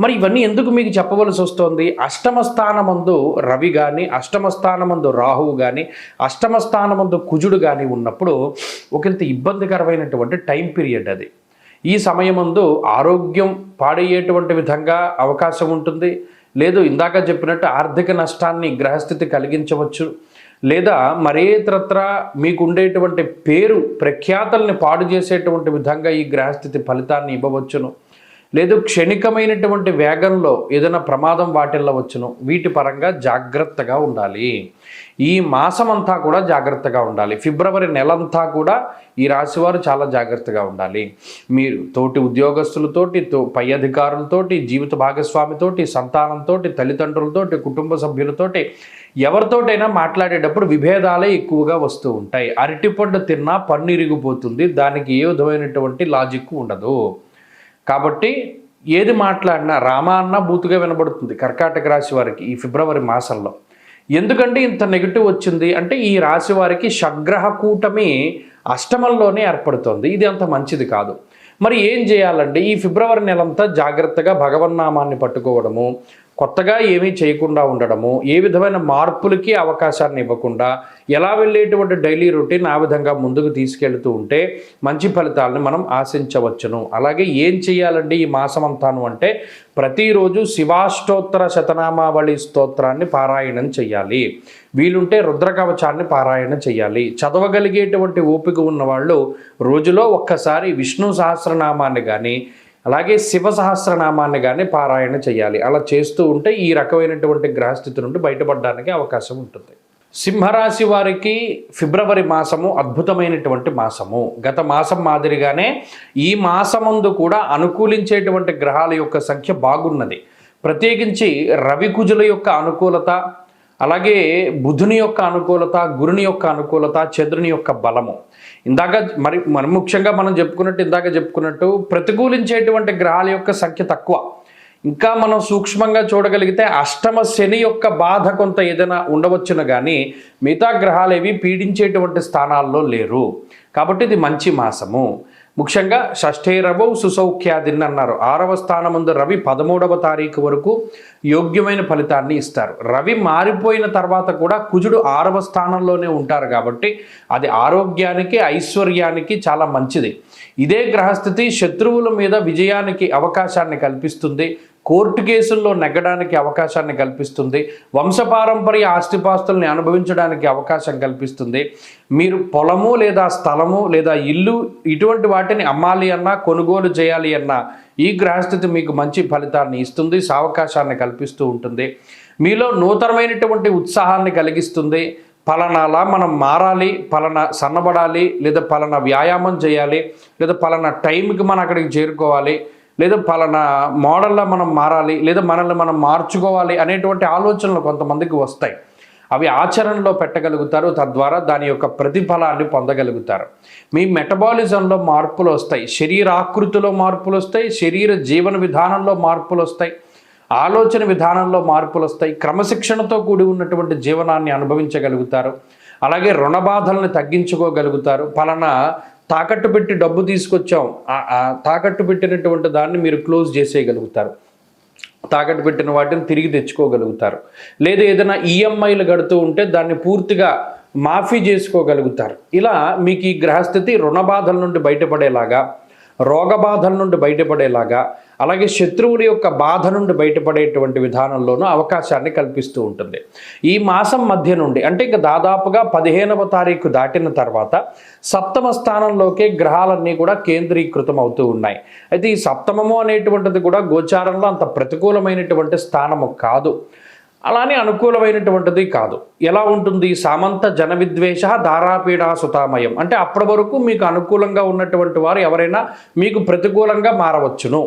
మరి ఇవన్నీ ఎందుకు మీకు చెప్పవలసి వస్తుంది? అష్టమ స్థానమందు రవి కానీ, అష్టమ స్థానమందు రాహువు కానీ, అష్టమ స్థానమందు కుజుడు కానీ ఉన్నప్పుడు ఒకంత ఇబ్బందికరమైనటువంటి టైం పీరియడ్ అది. ఈ సమయమందు ఆరోగ్యం పాడయ్యేటువంటి విధంగా అవకాశం ఉంటుంది. లేదు ఇందాక చెప్పినట్టు ఆర్థిక నష్టాన్ని గ్రహస్థితి కలిగించవచ్చు. లేదా మరేతరత్ర మీకు ఉండేటువంటి పేరు ప్రఖ్యాతల్ని పాడు చేసేటువంటి విధంగా ఈ గ్రహస్థితి ఫలితాన్ని ఇవ్వవచ్చును. లేదు క్షణికమైనటువంటి వేగంలో ఏదైనా ప్రమాదం వాటిల్లవచ్చును. వీటి పరంగా జాగ్రత్తగా ఉండాలి. ఈ మాసం అంతా కూడా జాగ్రత్తగా ఉండాలి. ఫిబ్రవరి నెలంతా కూడా ఈ రాశివారు చాలా జాగ్రత్తగా ఉండాలి. మీరు తోటి ఉద్యోగస్తులతోటి, పై అధికారులతోటి, జీవిత భాగస్వామితోటి, సంతానంతోటి, తల్లిదండ్రులతోటి, కుటుంబ సభ్యులతోటి ఎవరితోటైనా మాట్లాడేటప్పుడు విభేదాలే ఎక్కువగా వస్తూ ఉంటాయి. అరటిపండు తిన్నా పన్ను ఇరిగిపోతుంది, దానికి ఏ విధమైనటువంటి లాజిక్ ఉండదు. కాబట్టి ఏది మాట్లాడినా రామ అన్న బూతుగా వినబడుతుంది కర్కాటక రాశి వారికి ఈ ఫిబ్రవరి మాసంలో. ఎందుకంటే ఇంత నెగిటివ్ వచ్చింది అంటే ఈ రాశి వారికి షడ్గ్రహ కూటమి అష్టమంలోనే ఏర్పడుతుంది. ఇది అంత మంచిది కాదు. మరి ఏం చేయాలండి? ఈ ఫిబ్రవరి నెలంతా జాగ్రత్తగా భగవన్నామాన్ని పట్టుకోవడము, కొత్తగా ఏమీ చేయకుండా ఉండడము, ఏ విధమైన మార్పులకి అవకాశాన్ని ఇవ్వకుండా ఎలా వెళ్ళేటువంటి డైలీ రొటీన్ ఆ విధంగా ముందుకు తీసుకెళ్తూ ఉంటే మంచి ఫలితాలను మనం ఆశించవచ్చును. అలాగే ఏం చేయాలండి ఈ మాసమంతాను అంటే ప్రతిరోజు శివాష్టోత్తర శతనామావళి స్తోత్రాన్ని పారాయణం చేయాలి. వీలుంటే రుద్రకవచాన్ని పారాయణ చేయాలి. చదవగలిగేటువంటి ఓపిక ఉన్నవాళ్ళు రోజులో ఒక్కసారి విష్ణు సహస్రనామాన్ని కానీ అలాగే శివ సహస్రనామాన్ని కానీ పారాయణ చేయాలి. అలా చేస్తూ ఉంటే ఈ రకమైనటువంటి గ్రహస్థితి నుండి బయటపడడానికి అవకాశం ఉంటుంది. సింహరాశి వారికి ఫిబ్రవరి మాసము అద్భుతమైనటువంటి మాసము. గత మాసం మాదిరిగానే ఈ మాసమందు కూడా అనుకూలించేటువంటి గ్రహాల యొక్క సంఖ్య బాగున్నది. ప్రత్యేకించి రవి కుజుల యొక్క అనుకూలత, అలాగే బుధుని యొక్క అనుకూలత, గురుని యొక్క అనుకూలత, చంద్రుని యొక్క బలము. మరి ముఖ్యంగా మనం చెప్పుకున్నట్టు ప్రతికూలించేటువంటి గ్రహాల యొక్క సంఖ్య తక్కువ. ఇంకా మనం సూక్ష్మంగా చూడగలిగితే అష్టమ శని యొక్క బాధ కొంత ఏదైనా ఉండవచ్చును కానీ మిగతా గ్రహాలు ఏవి పీడించేటువంటి స్థానాల్లో లేరు. కాబట్టి ఇది మంచి మాసము. ముఖ్యంగా షష్ఠేరవౌ సుసౌఖ్యాదిన్ అన్నారు. 6వ స్థానమందు రవి 13వ తారీఖు వరకు యోగ్యమైన ఫలితాన్ని ఇస్తారు. రవి మారిపోయిన తర్వాత కూడా కుజుడు 6వ స్థానంలోనే ఉంటారు కాబట్టి అది ఆరోగ్యానికి ఐశ్వర్యానికి చాలా మంచిది. ఇదే గ్రహస్థితి శత్రువుల మీద విజయానికి అవకాశాన్ని కల్పిస్తుంది, కోర్టు కేసుల్లో నెగ్గడానికి అవకాశాన్ని కల్పిస్తుంది, వంశపారంపర్య ఆస్తిపాస్తుల్ని అనుభవించడానికి అవకాశం కల్పిస్తుంది. మీరు పొలము లేదా స్థలము లేదా ఇల్లు ఇటువంటి వాటిని అమ్మాలి అన్నా కొనుగోలు చేయాలి అన్నా ఈ గ్రహస్థితి మీకు మంచి ఫలితాన్ని ఇస్తుంది, సావకాశాన్ని కల్పిస్తూ ఉంటుంది. మీలో నూతనమైనటువంటి ఉత్సాహాన్ని కలిగిస్తుంది. పలానాలా మనం మారాలి, పలానా సన్నబడాలి, లేదా పలానా వ్యాయామం చేయాలి, లేదా పలానా టైంకి మనం అక్కడికి చేరుకోవాలి, లేదా పలానా మోడల్లో మనం మారాలి, లేదా మనల్ని మనం మార్చుకోవాలి అనేటువంటి ఆలోచనలు కొంతమందికి వస్తాయి. అవి ఆచరణలో పెట్టగలుగుతారు, తద్వారా దాని యొక్క ప్రతిఫలాన్ని పొందగలుగుతారు. మీ మెటబాలిజంలో మార్పులు వస్తాయి, శరీరాకృతిలో మార్పులు వస్తాయి, శరీర జీవన విధానంలో మార్పులు వస్తాయి, ఆలోచన విధానంలో మార్పులు వస్తాయి, క్రమశిక్షణతో కూడి ఉన్నటువంటి జీవనాన్ని అనుభవించగలుగుతారు. అలాగే రుణ బాధల్ని తగ్గించుకోగలుగుతారు. పలానా తాకట్టు పెట్టి డబ్బు తీసుకొచ్చాం, తాకట్టు పెట్టినటువంటి దాన్ని మీరు క్లోజ్ చేసేయగలుగుతారు, తాకట్టు పెట్టిన వాటిని తిరిగి తెచ్చుకోగలుగుతారు. లేదా ఏదైనా ఈఎంఐలు కడుతూ ఉంటే దాన్ని పూర్తిగా మాఫీ చేసుకోగలుగుతారు. ఇలా మీకు ఈ గ్రహస్థితి రుణ బాధల నుండి బయటపడేలాగా, రోగ బాధల నుండి బయటపడేలాగా, అలాగే శత్రువుల యొక్క బాధ నుండి బయటపడేటువంటి విధానంలోనూ అవకాశాన్ని కల్పిస్తూ ఉంటుంది. ఈ మాసం మధ్య నుండి అంటే ఇంకా దాదాపుగా 15వ తారీఖు దాటిన తర్వాత 7వ స్థానంలోకే గ్రహాలన్నీ కూడా కేంద్రీకృతం అవుతూ ఉన్నాయి. అయితే ఈ సప్తమము అనేటువంటిది కూడా గోచారంలో అంత ప్రతికూలమైనటువంటి స్థానము కాదు, అలానే అనుకూలమైనటువంటిది కాదు. ఎలా ఉంటుంది? సామంత జన విద్వేష దారాపీడా సుతామయం అంటే అప్పటి వరకు మీకు అనుకూలంగా ఉన్నటువంటి వారు ఎవరైనా మీకు ప్రతికూలంగా మారవచ్చును.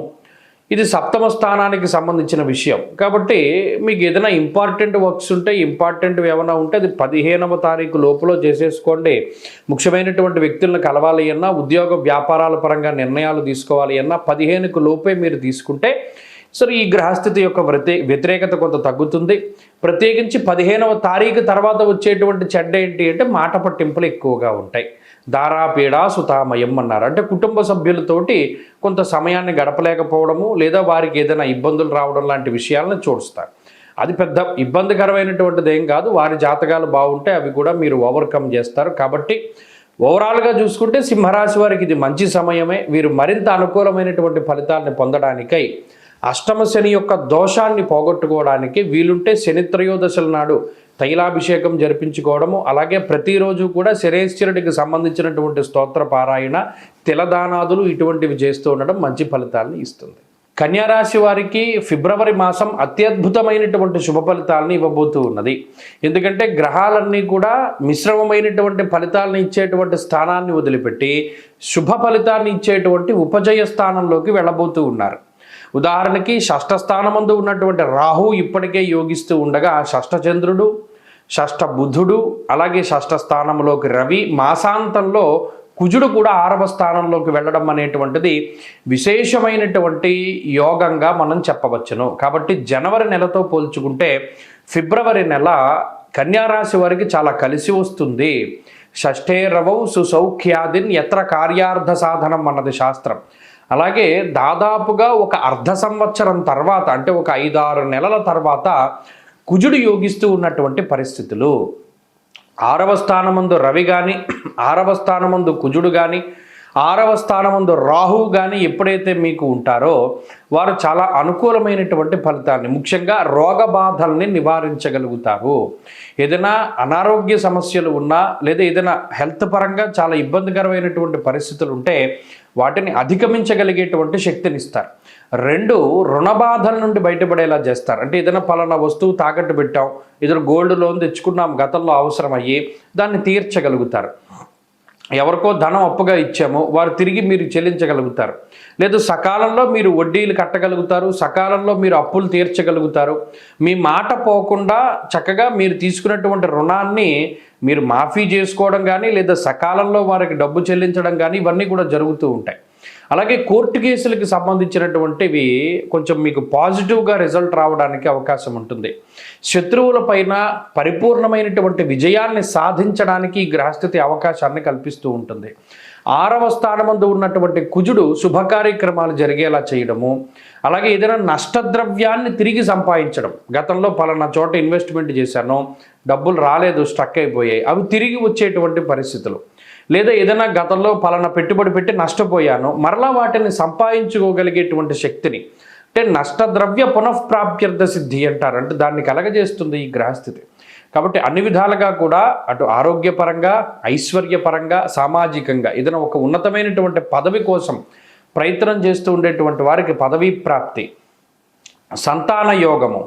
ఇది 7వ స్థానానికి సంబంధించిన విషయం కాబట్టి మీకు ఏదైనా ఇంపార్టెంట్ వర్క్స్ ఉంటే, ఇంపార్టెంట్ ఏమైనా ఉంటే అది 15వ తారీఖు లోపల చేసేసుకోండి. ముఖ్యమైనటువంటి వ్యక్తులను కలవాలి అన్నా, ఉద్యోగ వ్యాపారాల పరంగా నిర్ణయాలు తీసుకోవాలి అన్నా 15కు లోపే మీరు తీసుకుంటే సరే ఈ గ్రహస్థితి యొక్క వ్యతిరేకత కొంత తగ్గుతుంది. ప్రత్యేకించి 15వ తారీఖు తర్వాత వచ్చేటువంటి చెడ్డ ఏంటి అంటే మాట పట్టింపులు ఎక్కువగా ఉంటాయి. దారాపీడా సుతామయం అన్నారు అంటే కుటుంబ సభ్యులతోటి కొంత సమయాన్ని గడపలేకపోవడము, లేదా వారికి ఏదైనా ఇబ్బందులు రావడం లాంటి విషయాలను చూస్తారు. అది పెద్ద ఇబ్బందికరమైనటువంటిది ఏం కాదు. వారి జాతకాలు బాగుంటే అవి కూడా మీరు ఓవర్కమ్ చేస్తారు. కాబట్టి ఓవరాల్గా చూసుకుంటే సింహరాశి వారికి ఇది మంచి సమయమే. వీరు మరింత అనుకూలమైనటువంటి ఫలితాలను పొందడానికై అష్టమ శని యొక్క దోషాన్ని పోగొట్టుకోవడానికి వీలుంటే శని త్రయోదశల నాడు తైలాభిషేకం జరిపించుకోవడము, అలాగే ప్రతిరోజు కూడా శనేశ్వరుడికి సంబంధించినటువంటి స్తోత్ర పారాయణ, తిలదానాదులు ఇటువంటివి చేస్తూ ఉండడం మంచి ఫలితాలను ఇస్తుంది. కన్యారాశి వారికి ఫిబ్రవరి మాసం అత్యద్భుతమైనటువంటి శుభ ఫలితాలను ఇవ్వబోతూ ఉన్నది. ఎందుకంటే గ్రహాలన్నీ కూడా మిశ్రమమైనటువంటి ఫలితాలను ఇచ్చేటువంటి స్థానాన్ని వదిలిపెట్టి శుభ ఫలితాన్ని ఇచ్చేటువంటి ఉపజయ స్థానంలోకి వెళ్ళబోతూ ఉన్నారు. ఉదాహరణకి షష్ఠ స్థానమందు ఉన్నటువంటి రాహు ఇప్పటికే యోగిస్తూ ఉండగా షష్ఠ చంద్రుడు, షష్ఠ బుధుడు, అలాగే షష్ఠ స్థానంలోకి రవి, మాసాంతంలో కుజుడు కూడా 6వ స్థానంలోకి వెళ్ళడం అనేటువంటిది విశేషమైనటువంటి యోగంగా మనం చెప్పవచ్చును. కాబట్టి జనవరి నెలతో పోల్చుకుంటే ఫిబ్రవరి నెల కన్యారాశి వారికి చాలా కలిసి వస్తుంది. షష్ఠే రవౌ సుసౌఖ్యాదిన్ యత్ర కార్యార్థ సాధనం అన్నది శాస్త్రం. అలాగే దాదాపుగా ఒక అర్ధ సంవత్సరం తర్వాత అంటే ఒక 5-6 నెలల తర్వాత కుజుడు యోగిస్తూ ఉన్నటువంటి పరిస్థితులు, 6వ స్థానమందు రవి కానీ, 6వ స్థానమందు కుజుడు కానీ, 6వ స్థానమందు రాహువు కానీ ఎప్పుడైతే మీకు ఉంటారో వారు చాలా అనుకూలమైనటువంటి ఫలితాన్ని, ముఖ్యంగా రోగ బాధల్ని నివారించగలుగుతారు. ఏదైనా అనారోగ్య సమస్యలు ఉన్నా లేదా ఏదైనా హెల్త్ పరంగా చాలా ఇబ్బందికరమైనటువంటి పరిస్థితులు ఉంటే వాటిని అధిగమించగలిగేటువంటి శక్తిని ఇస్తారు. 2 రుణ బాధల నుండి బయటపడేలా చేస్తారు. అంటే ఏదైనా పలానా వస్తువు తాకట్టు పెట్టాం, ఏదైనా గోల్డ్ లోన్ తెచ్చుకున్నాం, గతంలో అవసరమయ్యి దాన్ని తీర్చగలుగుతారు. ఎవరికో ధనం అప్పుగా ఇచ్చామో వారు తిరిగి మీరు చెల్లించగలుగుతారు. లేదు సకాలంలో మీరు వడ్డీలు కట్టగలుగుతారు, సకాలంలో మీరు అప్పులు తీర్చగలుగుతారు. మీ మాట పోకుండా చక్కగా మీరు తీసుకున్నటువంటి రుణాన్ని మీరు మాఫీ చేసుకోవడం కానీ లేదా సకాలంలో వారికి డబ్బు చెల్లించడం కానీ ఇవన్నీ కూడా జరుగుతూ ఉంటాయి. అలాగే కోర్టు కేసులకు సంబంధించినటువంటివి కొంచెం మీకు పాజిటివ్గా రిజల్ట్ రావడానికి అవకాశం ఉంటుంది. శత్రువులపైన పరిపూర్ణమైనటువంటి విజయాన్ని సాధించడానికి ఈ గ్రహస్థితి అవకాశాన్ని కల్పిస్తూ ఉంటుంది. 6వ స్థానమందు ఉన్నటువంటి కుజుడు శుభకార్యక్రమాలు జరిగేలా చేయడము, అలాగే ఏదైనా నష్టద్రవ్యాన్ని తిరిగి సంపాదించడం. గతంలో పలానా చోట ఇన్వెస్ట్మెంట్ చేశాను, డబ్బులు రాలేదు, స్ట్రక్ అయిపోయాయి, అవి తిరిగి వచ్చేటువంటి పరిస్థితులు. లేదా ఏదైనా గతంలో పలానా పెట్టుబడి పెట్టి నష్టపోయాను, మరలా వాటిని సంపాదించుకోగలిగేటువంటి శక్తిని, అంటే నష్టద్రవ్య పునఃప్రాప్త్యర్థ సిద్ధి అంటారు, అంటే దాన్ని కలగజేస్తుంది ఈ గ్రహస్థితి. కాబట్టి అన్ని విధాలుగా కూడా అటు ఆరోగ్యపరంగా, ఐశ్వర్యపరంగా, సామాజికంగా ఏదైనా ఒక ఉన్నతమైనటువంటి పదవి కోసం ప్రయత్నం చేస్తూ ఉండేటువంటి వారికి పదవీ ప్రాప్తి, సంతాన యోగము,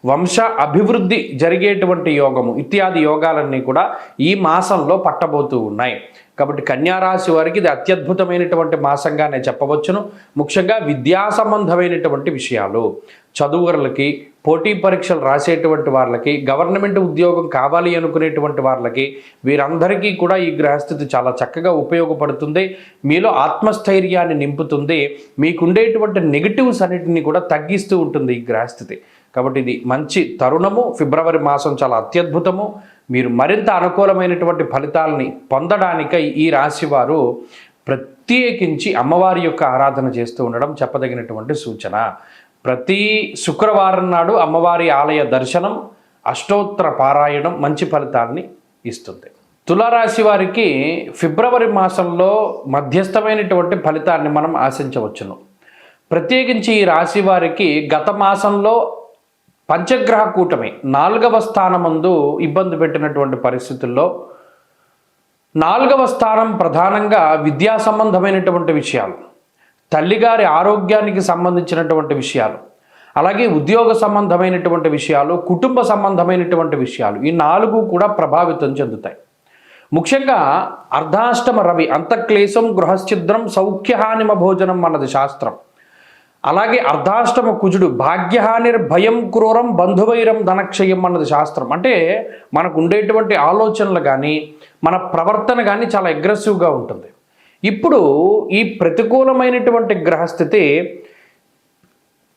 వంశ అభివృద్ధి జరిగేటువంటి యోగము ఇత్యాది యోగాలన్నీ కూడా ఈ మాసంలో పట్టబోతూ ఉన్నాయి. కాబట్టి కన్యారాశి వారికి ఇది అత్యద్భుతమైనటువంటి మాసంగానే చెప్పవచ్చును. ముఖ్యంగా విద్యా సంబంధమైనటువంటి విషయాలు, చదువులకి, పోటీ పరీక్షలు రాసేటువంటి వాళ్ళకి, గవర్నమెంట్ ఉద్యోగం కావాలి అనుకునేటువంటి వాళ్ళకి, వీరందరికీ కూడా ఈ గ్రహస్థితి చాలా చక్కగా ఉపయోగపడుతుంది. మీలో ఆత్మస్థైర్యాన్ని నింపుతుంది. మీకుండేటువంటి నెగిటివ్స్ అన్నిటిని కూడా తగ్గిస్తూ ఉంటుంది ఈ గ్రహస్థితి. కాబట్టి ఇది మంచి తరుణము. ఫిబ్రవరి మాసం చాలా అత్యద్భుతము. మీరు మరింత అనుకూలమైనటువంటి ఫలితాలని పొందడానికై ఈ రాశి వారు ప్రత్యేకించి అమ్మవారి యొక్క ఆరాధన చేస్తూ ఉండడం చెప్పదగినటువంటి సూచన. ప్రతి శుక్రవారం నాడు అమ్మవారి ఆలయ దర్శనం, అష్టోత్తర పారాయణం మంచి ఫలితాన్ని ఇస్తుంది. తులారాశి వారికి ఫిబ్రవరి మాసంలో మధ్యస్థమైనటువంటి ఫలితాన్ని మనం ఆశించవచ్చును. ప్రత్యేకించి ఈ రాశి వారికి గత మాసంలో పంచగ్రహ కూటమి 4వ స్థానమందు ఇబ్బంది పెట్టినటువంటి పరిస్థితుల్లో 4వ స్థానం ప్రధానంగా విద్యా సంబంధమైనటువంటి విషయాలు, తల్లిగారి ఆరోగ్యానికి సంబంధించినటువంటి విషయాలు, అలాగే ఉద్యోగ సంబంధమైనటువంటి విషయాలు, కుటుంబ సంబంధమైనటువంటి విషయాలు, ఈ 4 కూడా ప్రభావితం చెందుతాయి. ముఖ్యంగా అర్ధాష్టమ రవి అంతఃక్లేశం గృహశ్చిద్రం సౌఖ్యహానిమ భోజనం అన్నది శాస్త్రం. అలాగే అర్ధాష్టమ కుజుడు భాగ్యహానిర్ భయం క్రూరం బంధువైరం ధనక్షయం అన్నది శాస్త్రం. అంటే మనకు ఉండేటువంటి ఆలోచనలు కానీ మన ప్రవర్తన కానీ చాలా అగ్రెసివ్గా ఉంటుంది. ఇప్పుడు ఈ ప్రతికూలమైనటువంటి గ్రహస్థితి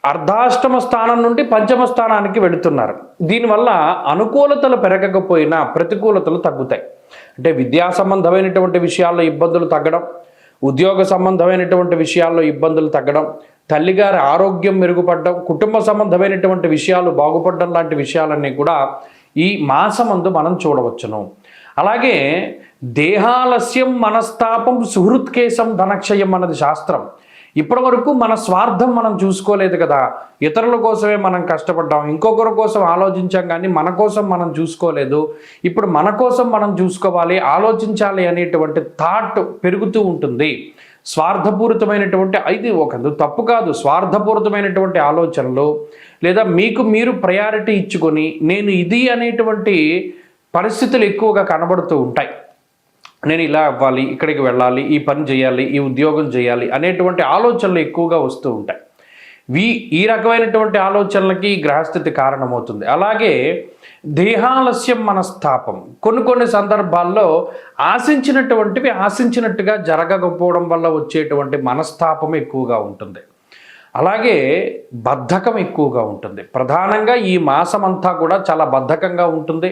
అర్ధాష్టమ స్థానం నుండి పంచమ స్థానానికి వెళుతున్నారు. దీనివల్ల అనుకూలతలు పెరగకపోయినా ప్రతికూలతలు తగ్గుతాయి. అంటే విద్యా సంబంధమైనటువంటి విషయాల్లో ఇబ్బందులు తగ్గడం, ఉద్యోగ సంబంధమైనటువంటి విషయాల్లో ఇబ్బందులు తగ్గడం, తల్లిగారి ఆరోగ్యం మెరుగుపడడం, కుటుంబ సంబంధమైనటువంటి విషయాలు బాగుపడడం లాంటి విషయాలన్నీ కూడా ఈ మాసమందు మనం చూడవచ్చును. అలాగే దేహాలస్యం మనస్తాపం సుహృత్కేశం ధనక్షయం అన్నది శాస్త్రం. ఇప్పటి వరకు మన స్వార్థం మనం చూసుకోలేదు కదా, ఇతరుల కోసమే మనం కష్టపడ్డాం, ఇంకొకరి కోసం ఆలోచించాం, కానీ మన కోసం మనం చూసుకోలేదు. ఇప్పుడు మన కోసం మనం చూసుకోవాలి, ఆలోచించాలి అనేటువంటి థాట్ పెరుగుతూ ఉంటుంది. స్వార్థపూరితమైనటువంటి, ఇది ఒక తప్పు కాదు, స్వార్థపూరితమైనటువంటి ఆలోచనలు లేదా మీకు మీరు ప్రయారిటీ ఇచ్చుకొని నేను ఇది అనేటువంటి పరిస్థితులు ఎక్కువగా కనబడుతూ ఉంటాయి. నేను ఇలా అవ్వాలి, ఇక్కడికి వెళ్ళాలి, ఈ పని చేయాలి, ఈ ఉద్యోగం చేయాలి అనేటువంటి ఆలోచనలు ఎక్కువగా వస్తూ ఉంటాయి. ఈ రకమైనటువంటి ఆలోచనలకి ఈ గ్రహస్థితి కారణమవుతుంది. అలాగే దేహాలస్యం మనస్తాపం, కొన్ని సందర్భాల్లో ఆశించినటువంటివి ఆశించినట్టుగా జరగకపోవడం వల్ల వచ్చేటువంటి మనస్తాపం ఎక్కువగా ఉంటుంది. అలాగే బద్ధకం ఎక్కువగా ఉంటుంది. ప్రధానంగా ఈ మాసం అంతా కూడా చాలా బద్ధకంగా ఉంటుంది.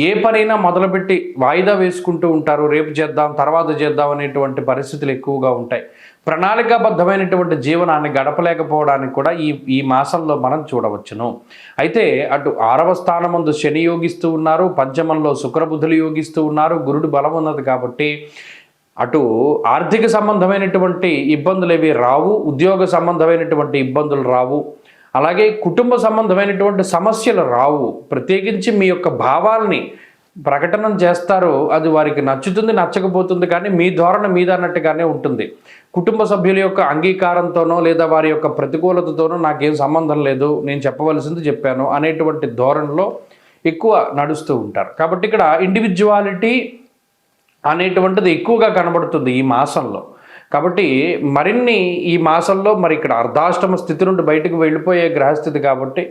ఏ పనైనా మొదలుపెట్టి వాయిదా వేసుకుంటూ ఉంటారు, రేపు చేద్దాం, తర్వాత చేద్దాం అనేటువంటి పరిస్థితులు ఎక్కువగా ఉంటాయి. ప్రణాళికాబద్ధమైనటువంటి జీవనాన్ని గడపలేకపోవడానికి కూడా ఈ మాసంలో మనం చూడవచ్చును. అయితే అటు 6వ స్థానమందు శని యోగిస్తూ ఉన్నారు, పంచమంలో శుక్రబుధులు యోగిస్తూ ఉన్నారు, గురుడు బలం ఉన్నది కాబట్టి అటు ఆర్థిక సంబంధమైనటువంటి ఇబ్బందులు ఏవి రావు, ఉద్యోగ సంబంధమైనటువంటి ఇబ్బందులు రావు, అలాగే కుటుంబ సంబంధమైనటువంటి సమస్యలు రావు. ప్రత్యేకించి మీ యొక్క భావాల్ని ప్రకటన చేస్తారు, అది వారికి నచ్చుతుంది, నచ్చకపోతుంది, కానీ మీ ధోరణి మీద అన్నట్టుగానే ఉంటుంది. కుటుంబ సభ్యుల యొక్క అంగీకారంతోనో లేదా వారి యొక్క ప్రతికూలతతోనో నాకేం సంబంధం లేదు, నేను చెప్పవలసింది చెప్పాను అనేటువంటి ధోరణిలో ఎక్కువ నడుస్తూ ఉంటారు. కాబట్టి ఇక్కడ ఇండివిజువాలిటీ అనేటువంటిది ఎక్కువగా కనబడుతుంది ఈ మాసంలో. కాబట్టి మరిన్ని ఈ మాసంలో మరి ఇక్కడ అర్ధాష్టమ స్థితి నుండి బయటకు వెళ్ళిపోయే గ్రహస్థితి కాబట్టి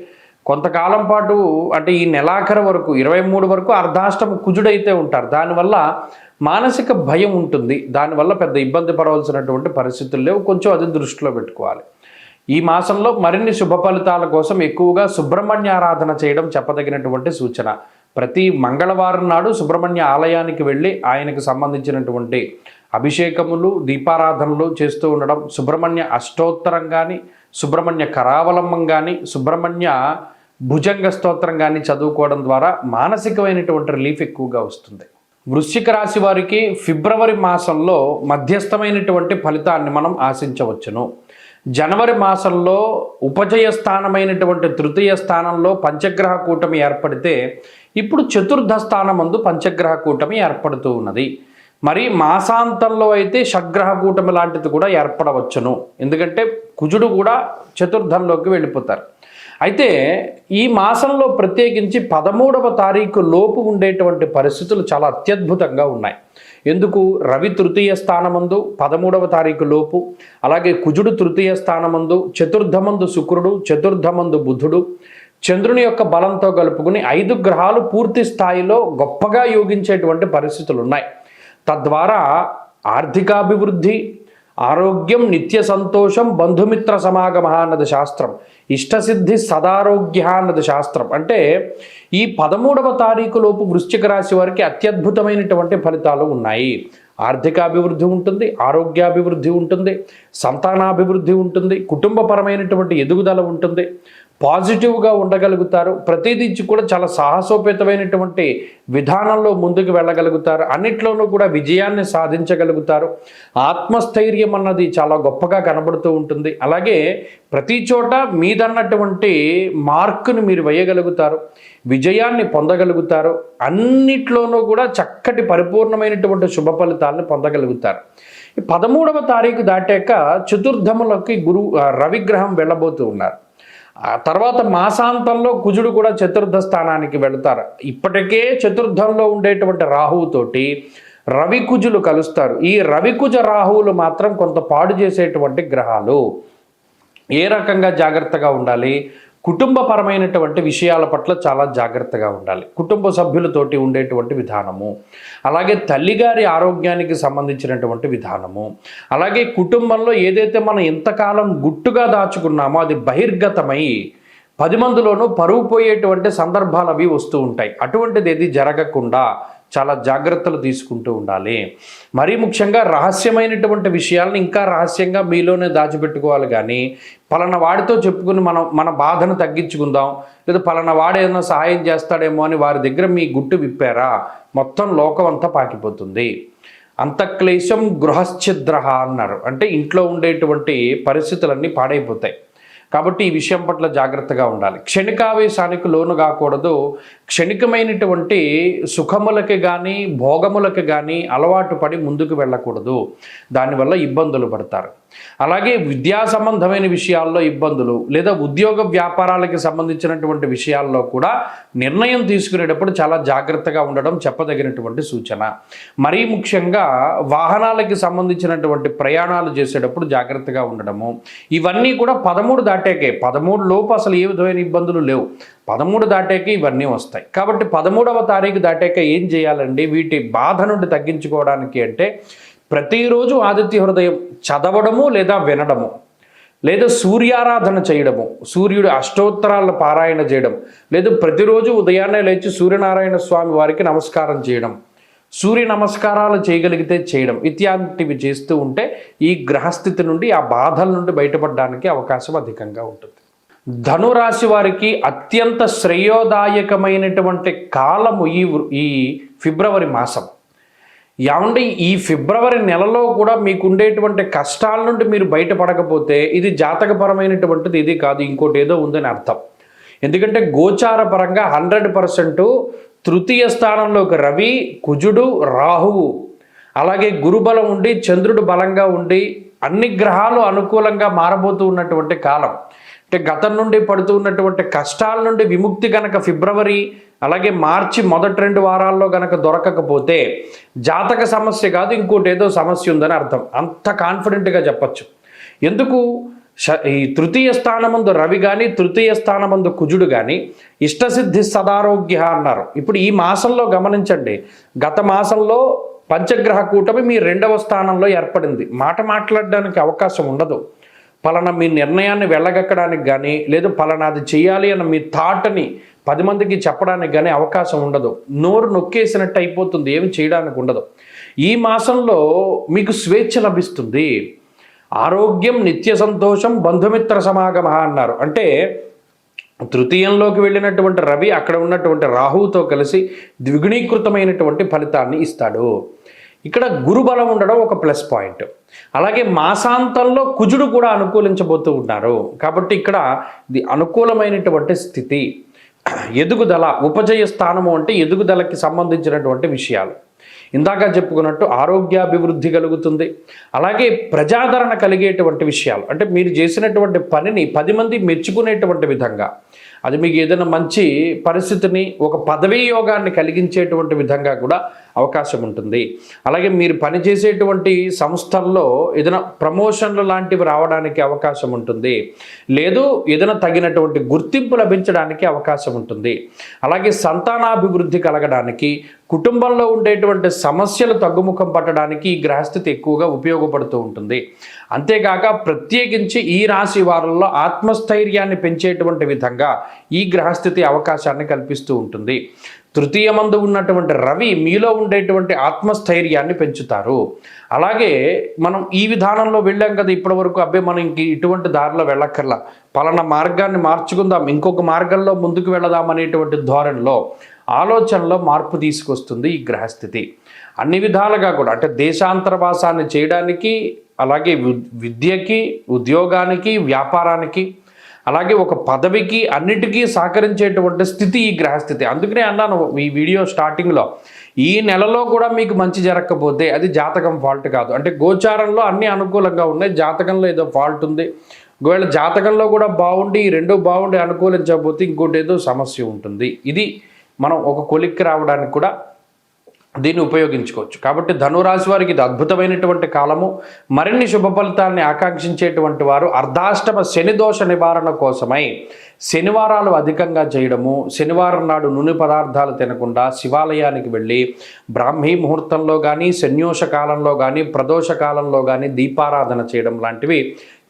కొంతకాలం పాటు, అంటే ఈ నెలాఖరు వరకు 23 వరకు అర్ధాష్టమ కుజుడైతే ఉంటారు. దానివల్ల మానసిక భయం ఉంటుంది, దానివల్ల పెద్ద ఇబ్బంది పడవలసినటువంటి పరిస్థితులు లేవు. కొంచెం అది దృష్టిలో పెట్టుకోవాలి. ఈ మాసంలో మరిన్ని శుభ ఫలితాల కోసం ఎక్కువగా సుబ్రహ్మణ్య ఆరాధన చేయడం చెప్పదగినటువంటి సూచన. ప్రతి మంగళవారం నాడు సుబ్రహ్మణ్య ఆలయానికి వెళ్ళి ఆయనకు సంబంధించినటువంటి అభిషేకములు దీపారాధనలు చేస్తూ ఉండడం, సుబ్రహ్మణ్య అష్టోత్తరం కానీ, సుబ్రహ్మణ్య కరావలంబం కానీ, సుబ్రహ్మణ్య భుజంగ స్తోత్రం కానీ చదువుకోవడం ద్వారా మానసికమైనటువంటి రిలీఫ్ ఎక్కువగా వస్తుంది. వృశ్చిక రాశి వారికి ఫిబ్రవరి మాసంలో మధ్యస్థమైనటువంటి ఫలితాన్ని మనం ఆశించవచ్చును. జనవరి మాసంలో ఉపజయ స్థానమైనటువంటి తృతీయ స్థానంలో పంచగ్రహ కూటమి ఏర్పడితే ఇప్పుడు చతుర్థ స్థానమందు పంచగ్రహ కూటమి ఏర్పడుతూ ఉన్నది. మరి మాసాంతంలో అయితే షడ్గ్రహ కూటమి లాంటిది కూడా ఏర్పడవచ్చును. ఎందుకంటే కుజుడు కూడా చతుర్థంలోకి వెళ్ళిపోతారు. అయితే ఈ మాసంలో ప్రత్యేకించి 13వ తారీఖు లోపు ఉండేటువంటి పరిస్థితులు చాలా అత్యద్భుతంగా ఉన్నాయి. ఎందుకు? రవి తృతీయ స్థానమందు 13వ తారీఖు లోపు, అలాగే కుజుడు తృతీయ స్థానమందు, చతుర్థమందు శుక్రుడు, చతుర్థమందు బుధుడు, చంద్రుని యొక్క బలంతో కలుపుకుని 5 గ్రహాలు పూర్తి స్థాయిలో గొప్పగా యోగించేటువంటి పరిస్థితులు ఉన్నాయి. తద్వారా ఆర్థికాభివృద్ధి, ఆరోగ్యం, నిత్య సంతోషం, బంధుమిత్ర సమాగమ అన్నది శాస్త్రం, ఇష్టసిద్ధి సదారోగ్య అన్నది శాస్త్రం. అంటే ఈ 13వ తారీఖు లోపు వృశ్చిక రాశి వారికి అత్యద్భుతమైనటువంటి ఫలితాలు ఉన్నాయి. ఆర్థికాభివృద్ధి ఉంటుంది, ఆరోగ్యాభివృద్ధి ఉంటుంది, సంతానాభివృద్ధి ఉంటుంది, కుటుంబపరమైనటువంటి ఎదుగుదల ఉంటుంది, పాజిటివ్గా ఉండగలుగుతారు. ప్రతిదీ కూడా చాలా సాహసోపేతమైనటువంటి విధానంలో ముందుకు వెళ్ళగలుగుతారు. అన్నిట్లోనూ కూడా విజయాన్ని సాధించగలుగుతారు. ఆత్మస్థైర్యం అన్నది చాలా గొప్పగా కనబడుతూ ఉంటుంది. అలాగే ప్రతి చోట మీదన్నటువంటి మార్కుని మీరు వేయగలుగుతారు, విజయాన్ని పొందగలుగుతారు. అన్నిట్లోనూ కూడా చక్కటి పరిపూర్ణమైనటువంటి శుభ ఫలితాలను పొందగలుగుతారు. 13వ తారీఖు దాటాక చతుర్థములకి రవిగ్రహం వెళ్ళబోతూ ఉన్నారు. ఆ తర్వాత మాసాంతంలో కుజుడు కూడా చతుర్థ స్థానానికి వెళతారు. ఇప్పటికే చతుర్థంలో ఉండేటువంటి రాహువుతోటి రవికుజులు కలుస్తారు. ఈ రవికుజ రాహువులు మాత్రం కొంత పాడు చేసేటువంటి గ్రహాలు. ఏ రకంగా జాగ్రత్తగా ఉండాలి? కుటుంబపరమైనటువంటి విషయాల పట్ల చాలా జాగ్రత్తగా ఉండాలి. కుటుంబ సభ్యులతోటి ఉండేటువంటి విధానము, అలాగే తల్లిగారి ఆరోగ్యానికి సంబంధించినటువంటి విధానము, అలాగే కుటుంబంలో ఏదైతే మనం ఎంతకాలం గుట్టుగా దాచుకున్నామో అది బహిర్గతమై 10 మందిలోనూ పరువు పోయేటువంటి సందర్భాలు అవి వస్తూ ఉంటాయి. అటువంటిది ఏది జరగకుండా చాలా జాగ్రత్తలు తీసుకుంటూ ఉండాలి. మరీ ముఖ్యంగా రహస్యమైనటువంటి విషయాలను ఇంకా రహస్యంగా మీలోనే దాచిపెట్టుకోవాలి. కానీ పలానా వాడితో చెప్పుకుని మన బాధను తగ్గించుకుందాం, లేదా పలానా వాడు ఏదైనా సహాయం చేస్తాడేమో అని వారి దగ్గర మీ గుట్టు విప్పారా, మొత్తం లోకం అంతా పాకిపోతుంది. అంతఃక్లేశం గృహశ్చిద్ర అన్నారు. అంటే ఇంట్లో ఉండేటువంటి పరిస్థితులన్నీ పాడైపోతాయి. కాబట్టి ఈ విషయం పట్ల జాగ్రత్తగా ఉండాలి. క్షణికావేశానికి లోను కాకూడదు. క్షణికమైనటువంటి సుఖములకి కానీ భోగములకి కానీ అలవాటు పడి ముందుకు వెళ్ళకూడదు. దానివల్ల ఇబ్బందులు పడతారు. అలాగే విద్యా సంబంధమైన విషయాల్లో ఇబ్బందులు, లేదా ఉద్యోగ వ్యాపారాలకి సంబంధించినటువంటి విషయాల్లో కూడా నిర్ణయం తీసుకునేటప్పుడు చాలా జాగ్రత్తగా ఉండడం చెప్పదగినటువంటి సూచన. మరీ ముఖ్యంగా వాహనాలకి సంబంధించినటువంటి ప్రయాణాలు చేసేటప్పుడు జాగ్రత్తగా ఉండడము. ఇవన్నీ కూడా 13 దాటాకే, 13 లోపు అసలు ఏ విధమైన ఇబ్బందులు లేవు. 13 దాటాకే ఇవన్నీ వస్తాయి. కాబట్టి 13వ తారీఖు దాటాక ఏం చేయాలండి వీటి బాధ నుండి తగ్గించుకోవడానికి అంటే, ప్రతిరోజు ఆదిత్య హృదయం చదవడము లేదా వినడము, లేదా సూర్యారాధన చేయడము, సూర్యుడు అష్టోత్తరాల పారాయణ చేయడం, లేదా ప్రతిరోజు ఉదయాన్నే లేచి సూర్యనారాయణ స్వామి వారికి నమస్కారం చేయడం, సూర్య నమస్కారాలు చేయగలిగితే చేయడం, ఇత్యాదివి చేస్తూ ఉంటే ఈ గ్రహస్థితి నుండి ఆ బాధల నుండి బయటపడడానికి అవకాశం అధికంగా ఉంటుంది. ధనురాశి వారికి అత్యంత శ్రేయోదాయకమైనటువంటి కాలము ఈ ఫిబ్రవరి మాసం. ఏమండి, ఈ ఫిబ్రవరి నెలలో కూడా మీకు ఉండేటువంటి కష్టాల నుండి మీరు బయటపడకపోతే ఇది జాతకపరమైనటువంటిది ఇది కాదు, ఇంకోటి ఏదో ఉందని అర్థం. ఎందుకంటే గోచార పరంగా 100% తృతీయ స్థానంలోకి రవి, కుజుడు, రాహువు, అలాగే గురుబలం ఉండి చంద్రుడు బలంగా ఉండి అన్ని గ్రహాలు అనుకూలంగా మారబోతూ ఉన్నటువంటి కాలం. అంటే గతం నుండి పడుతూ ఉన్నటువంటి కష్టాల నుండి విముక్తి గనక ఫిబ్రవరి అలాగే మార్చి మొదటి 2 వారాల్లో గనక దొరకకపోతే జాతక సమస్య కాదు, ఇంకోటి ఏదో సమస్య ఉందని అర్థం. అంత కాన్ఫిడెంట్గా చెప్పచ్చు. ఎందుకు? ఈ తృతీయ స్థానమందు రవి కానీ, తృతీయ స్థానమందు కుజుడు కానీ ఇష్టసిద్ధి సదారోగ్య అన్నారు. ఇప్పుడు ఈ మాసంలో గమనించండి, గత మాసంలో పంచగ్రహ కూటమి మీ 2వ స్థానంలో ఏర్పడింది. మాట్లాడడానికి అవకాశం ఉండదు. పలానా మీ నిర్ణయాన్ని వెళ్ళగక్కడానికి కానీ, లేదు పలానాది చేయాలి అన్న మీ థాట్ని 10 మందికి చెప్పడానికి కానీ అవకాశం ఉండదు. నోరు నొక్కేసినట్టు అయిపోతుంది, ఏమి చేయడానికి ఉండదు. ఈ మాసంలో మీకు స్వేచ్ఛ లభిస్తుంది. ఆరోగ్యం, నిత్య సంతోషం, బంధుమిత్ర సమాగమ అన్నారు. అంటే తృతీయంలోకి వెళ్ళినటువంటి రవి అక్కడ ఉన్నటువంటి రాహువుతో కలిసి ద్విగుణీకృతమైనటువంటి ఫలితాన్ని ఇస్తాడు. ఇక్కడ గురుబలం ఉండడం ఒక ప్లస్ పాయింట్. అలాగే మాసాంతంలో కుజుడు కూడా అనుకూలించబోతూ ఉన్నారు. కాబట్టి ఇక్కడ ఇది అనుకూలమైనటువంటి స్థితి. ఎదుగుదల, ఉపజయ స్థానము అంటే ఎదుగుదలకి సంబంధించినటువంటి విషయాలు. ఇందాక చెప్పుకున్నట్టు ఆరోగ్యాభివృద్ధి కలుగుతుంది. అలాగే ప్రజాదరణ కలిగేటువంటి విషయాలు, అంటే మీరు చేసినటువంటి పనిని 10 మంది మెచ్చుకునేటువంటి విధంగా, అది మీకు ఏదైనా మంచి పరిస్థితిని, ఒక పదవీ యోగాన్ని కలిగించేటువంటి విధంగా కూడా అవకాశం ఉంటుంది. అలాగే మీరు పనిచేసేటువంటి సంస్థల్లో ఏదైనా ప్రమోషన్లు లాంటివి రావడానికి అవకాశం ఉంటుంది. లేదు ఏదైనా తగినటువంటి గుర్తింపు లభించడానికి అవకాశం ఉంటుంది. అలాగే సంతానాభివృద్ధి కలగడానికి, కుటుంబంలో ఉండేటువంటి సమస్యలు తగ్గుముఖం పట్టడానికి ఈ గ్రహస్థితి ఎక్కువగా ఉపయోగపడుతూ ఉంటుంది. అంతేకాక ప్రత్యేకించి ఈ రాశి వారంలో ఆత్మస్థైర్యాన్ని పెంచేటువంటి విధంగా ఈ గ్రహస్థితి అవకాశాన్ని కల్పిస్తూ ఉంటుంది. తృతీయమందు ఉన్నటువంటి రవి మీలో ఉండేటువంటి ఆత్మస్థైర్యాన్ని పెంచుతారు. అలాగే మనం ఈ విధానంలో వెళ్ళాం కదా ఇప్పటి వరకు, అబ్బాయి మనం ఇంక ఇటువంటి దారిలో వెళ్ళక్కర్లా, పలానా మార్గాన్ని మార్చుకుందాం, ఇంకొక మార్గంలో ముందుకు వెళదాం అనేటువంటి ధోరణిలో, ఆలోచనలో మార్పు తీసుకొస్తుంది ఈ గ్రహస్థితి. అన్ని విధాలుగా కూడా, అంటే దేశాంతరవాసాన్ని చేయడానికి, అలాగే విద్యకి, ఉద్యోగానికి, వ్యాపారానికి, అలాగే ఒక పదవికి, అన్నిటికీ సహకరించేటువంటి స్థితి ఈ గ్రహస్థితి. అందుకనే అన్నాను ఈ వీడియో స్టార్టింగ్లో, ఈ నెలలో కూడా మీకు మంచి జరగకపోతే అది జాతకం ఫాల్ట్ కాదు. అంటే గోచారంలో అన్నీ అనుకూలంగా ఉన్నాయి, జాతకంలో ఏదో ఫాల్ట్ ఉంది. ఒకవేళ జాతకంలో కూడా బాగుండి, ఈ రెండు బాగుండి అనుకూలించకపోతే ఇంకోటి ఏదో సమస్య ఉంటుంది. ఇది మనం ఒక కొలిక్కి రావడానికి కూడా దీన్ని ఉపయోగించుకోవచ్చు. కాబట్టి ధనురాశి వారికి ఇది అద్భుతమైనటువంటి కాలము. మరిన్ని శుభ ఫలితాన్ని ఆకాంక్షించేటువంటి వారు అర్ధాష్టమ శని దోష నివారణ కోసమై శనివారాలు అధికంగా చేయడము, శనివారం నాడు నూనె పదార్థాలు తినకుండా శివాలయానికి వెళ్ళి బ్రాహ్మీ ముహూర్తంలో కానీ, శన్యోష కాలంలో కానీ, ప్రదోష కాలంలో కానీ దీపారాధన చేయడం లాంటివి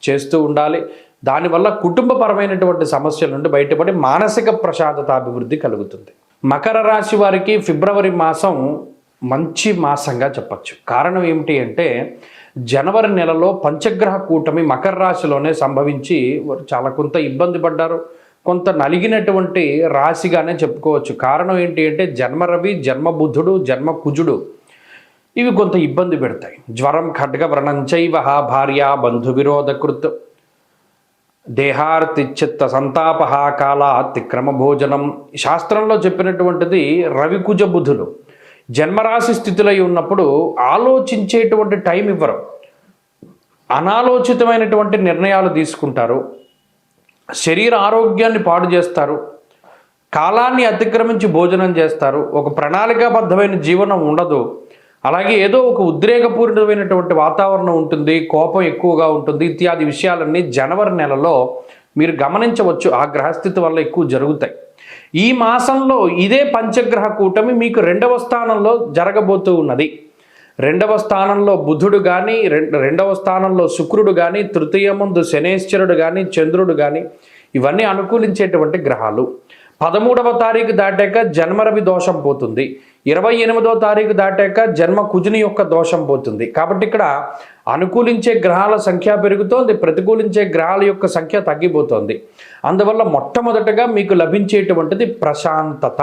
చేస్తూ ఉండాలి. దానివల్ల కుటుంబపరమైనటువంటి సమస్యల నుండి బయటపడి మానసిక ప్రశాంతత అభివృద్ధి కలుగుతుంది. మకర రాశి వారికి ఫిబ్రవరి మాసం మంచి మాసంగా చెప్పచ్చు. కారణం ఏమిటి అంటే జనవరి నెలలో పంచగ్రహ కూటమి మకర రాశిలోనే సంభవించి వారు చాలా కొంత ఇబ్బంది పడ్డారు, కొంత నలిగినటువంటి రాశిగానే చెప్పుకోవచ్చు. కారణం ఏంటి అంటే జన్మ రవి, జన్మ బుధుడు, జన్మ కుజుడు ఇవి కొంత ఇబ్బంది పెడతాయి. జ్వరం, ఖడ్గ వ్రణంచైవ భార్య, బంధు విరోధకృత్, దేహార్తిచిత్త సంతాపహ, కాలాతిక్రమ భోజనం. శాస్త్రంలో చెప్పినటువంటిది రవికుజ బుధులు జన్మరాశి స్థితిలో ఉన్నప్పుడు ఆలోచించేటువంటి టైం ఇవ్వరు, అనాలోచితమైనటువంటి నిర్ణయాలు తీసుకుంటారు, శరీర ఆరోగ్యాన్ని పాడు చేస్తారు, కాలాన్ని అతిక్రమించి భోజనం చేస్తారు, ఒక ప్రణాళికాబద్ధమైన జీవనం ఉండదు. అలాగే ఏదో ఒక ఉద్రేకపూరితమైనటువంటి వాతావరణం ఉంటుంది, కోపం ఎక్కువగా ఉంటుంది. ఇత్యాది విషయాలన్నీ జనవరి నెలలో మీరు గమనించవచ్చు. ఆ గ్రహస్థితి వల్ల ఎక్కువ జరుగుతాయి. ఈ మాసంలో ఇదే పంచగ్రహ కూటమి మీకు 2వ స్థానంలో జరగబోతూ ఉన్నది. 2వ స్థానంలో బుధుడు కానీ, 2వ స్థానంలో శుక్రుడు కానీ, తృతీయమందు శనేశ్వరుడు కానీ, చంద్రుడు కానీ, ఇవన్నీ అనుకూలించేటువంటి గ్రహాలు. 13వ తారీఖు దాటాక జన్మరవి దోషం పోతుంది, 28వ తారీఖు దాటాక జన్మ కుజుని యొక్క దోషం పోతుంది. కాబట్టి ఇక్కడ అనుకూలించే గ్రహాల సంఖ్య పెరుగుతోంది, ప్రతికూలించే గ్రహాల యొక్క సంఖ్య తగ్గిపోతుంది. అందువల్ల మొట్టమొదటగా మీకు లభించేటువంటిది ప్రశాంతత.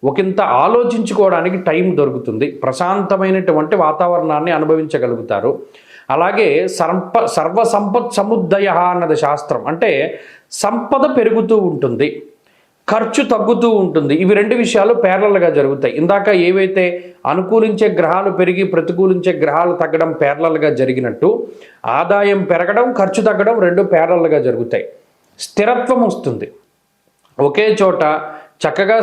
ఒకంత ఆలోచించుకోవడానికి టైం దొరుకుతుంది, ప్రశాంతమైనటువంటి వాతావరణాన్ని అనుభవించగలుగుతారు. అలాగే సర్వ సంపత్ సముద్దయ అన్నది శాస్త్రం. అంటే సంపద పెరుగుతూ ఉంటుంది, ఖర్చు తగ్గుతూ ఉంటుంది. ఇవి 2 విషయాలు ప్యారలల్గా జరుగుతాయి. ఇందాక ఏవైతే అనుకూలించే గ్రహాలు పెరిగి ప్రతికూలించే గ్రహాలు తగ్గడం ప్యారలల్గా జరిగినట్టు, ఆదాయం పెరగడం, ఖర్చు తగ్గడం 2 ప్యారలల్గా జరుగుతాయి. స్థిరత్వం వస్తుంది, ఒకే చోట చక్కగా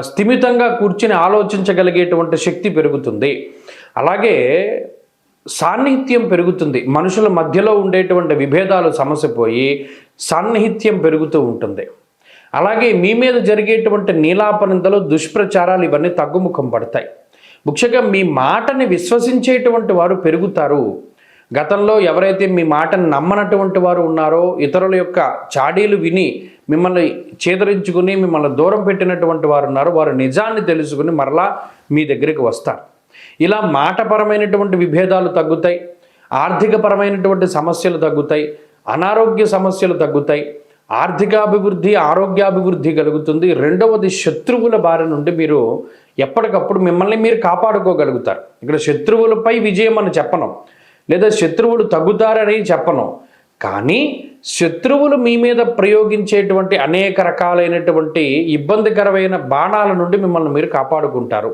స్థిమితంగా కూర్చుని ఆలోచించగలిగేటువంటి శక్తి పెరుగుతుంది. అలాగే సాన్నిహిత్యం పెరుగుతుంది, మనుషుల మధ్యలో ఉండేటువంటి విభేదాలు సమసిపోయి సాన్నిహిత్యం పెరుగుతూ ఉంటుంది. అలాగే మీ మీద జరిగేటువంటి నీలాపనిందలు, దుష్ప్రచారాలు ఇవన్నీ తగ్గుముఖం పడతాయి. ముఖ్యంగా మీ మాటని విశ్వసించేటువంటి వారు పెరుగుతారు. గతంలో ఎవరైతే మీ మాటను నమ్మనటువంటి వారు ఉన్నారో, ఇతరుల యొక్క చాడీలు విని మిమ్మల్ని చేదరించుకుని మిమ్మల్ని దూరం పెట్టినటువంటి వారు ఉన్నారు, వారు నిజాన్ని తెలుసుకుని మరలా మీ దగ్గరికి వస్తారు. ఇలా మాటపరమైనటువంటి విభేదాలు తగ్గుతాయి, ఆర్థికపరమైనటువంటి సమస్యలు తగ్గుతాయి, అనారోగ్య సమస్యలు తగ్గుతాయి, ఆర్థికాభివృద్ధి ఆరోగ్యాభివృద్ధి కలుగుతుంది. రెండవది, శత్రువుల బారి నుండి మీరు ఎప్పటికప్పుడు మిమ్మల్ని మీరు కాపాడుకోగలుగుతారు. ఇక్కడ శత్రువులపై విజయం అని చెప్పను, లేదా శత్రువులు తగ్గుతారని చెప్పను, కానీ శత్రువులు మీ మీద ప్రయోగించేటువంటి అనేక రకాలైనటువంటి ఇబ్బందికరమైన బాణాల నుండి మిమ్మల్ని మీరు కాపాడుకుంటారు.